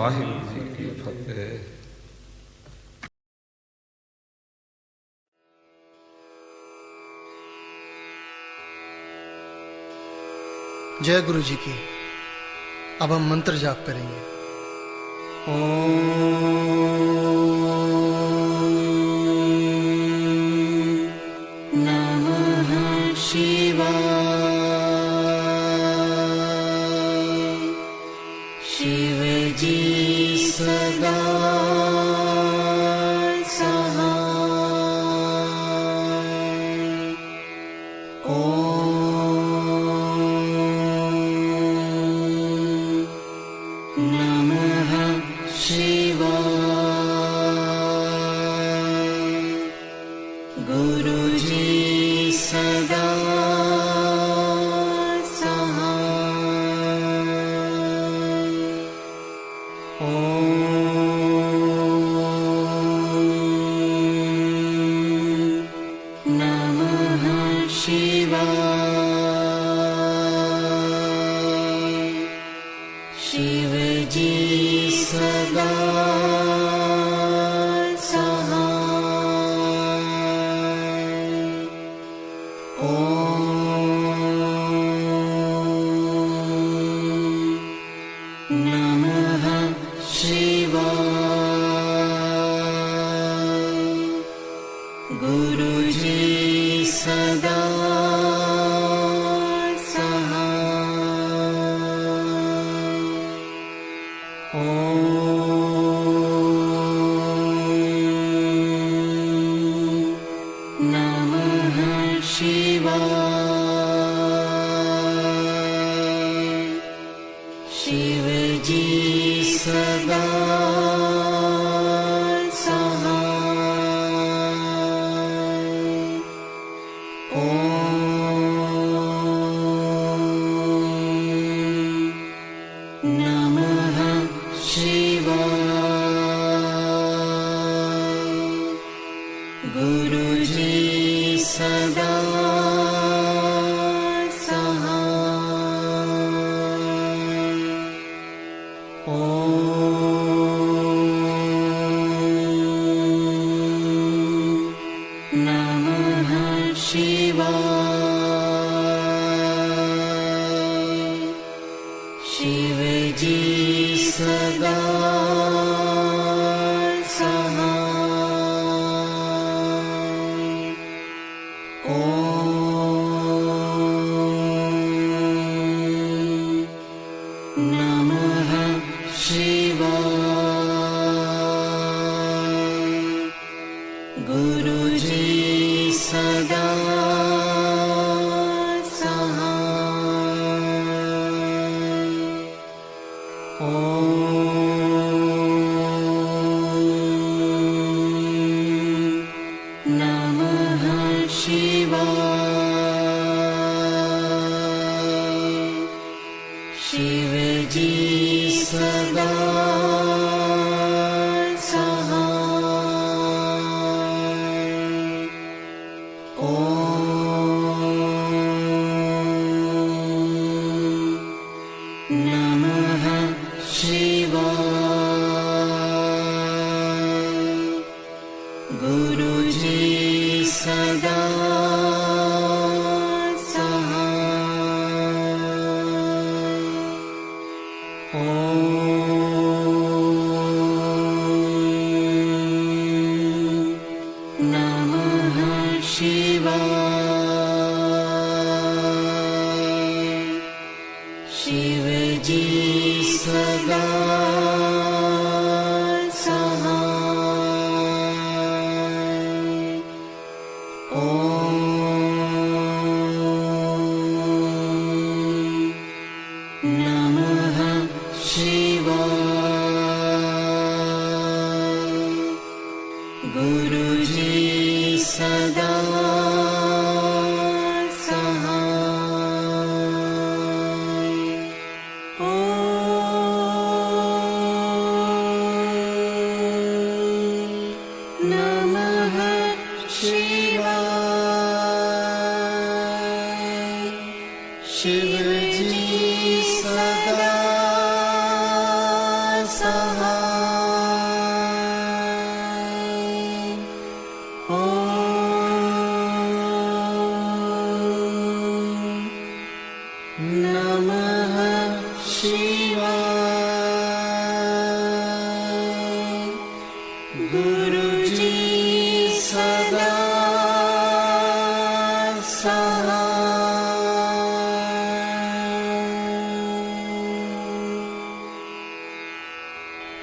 ਵਾਹਿਗੁਰੂ ਜੀ ਕੀ ਫਤਿਹ। जय गुरु जी की। अब हम मंत्र जाप करेंगे। ओम नमः शिवाय। शिव जी सदा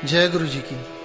जय गुरु जी की।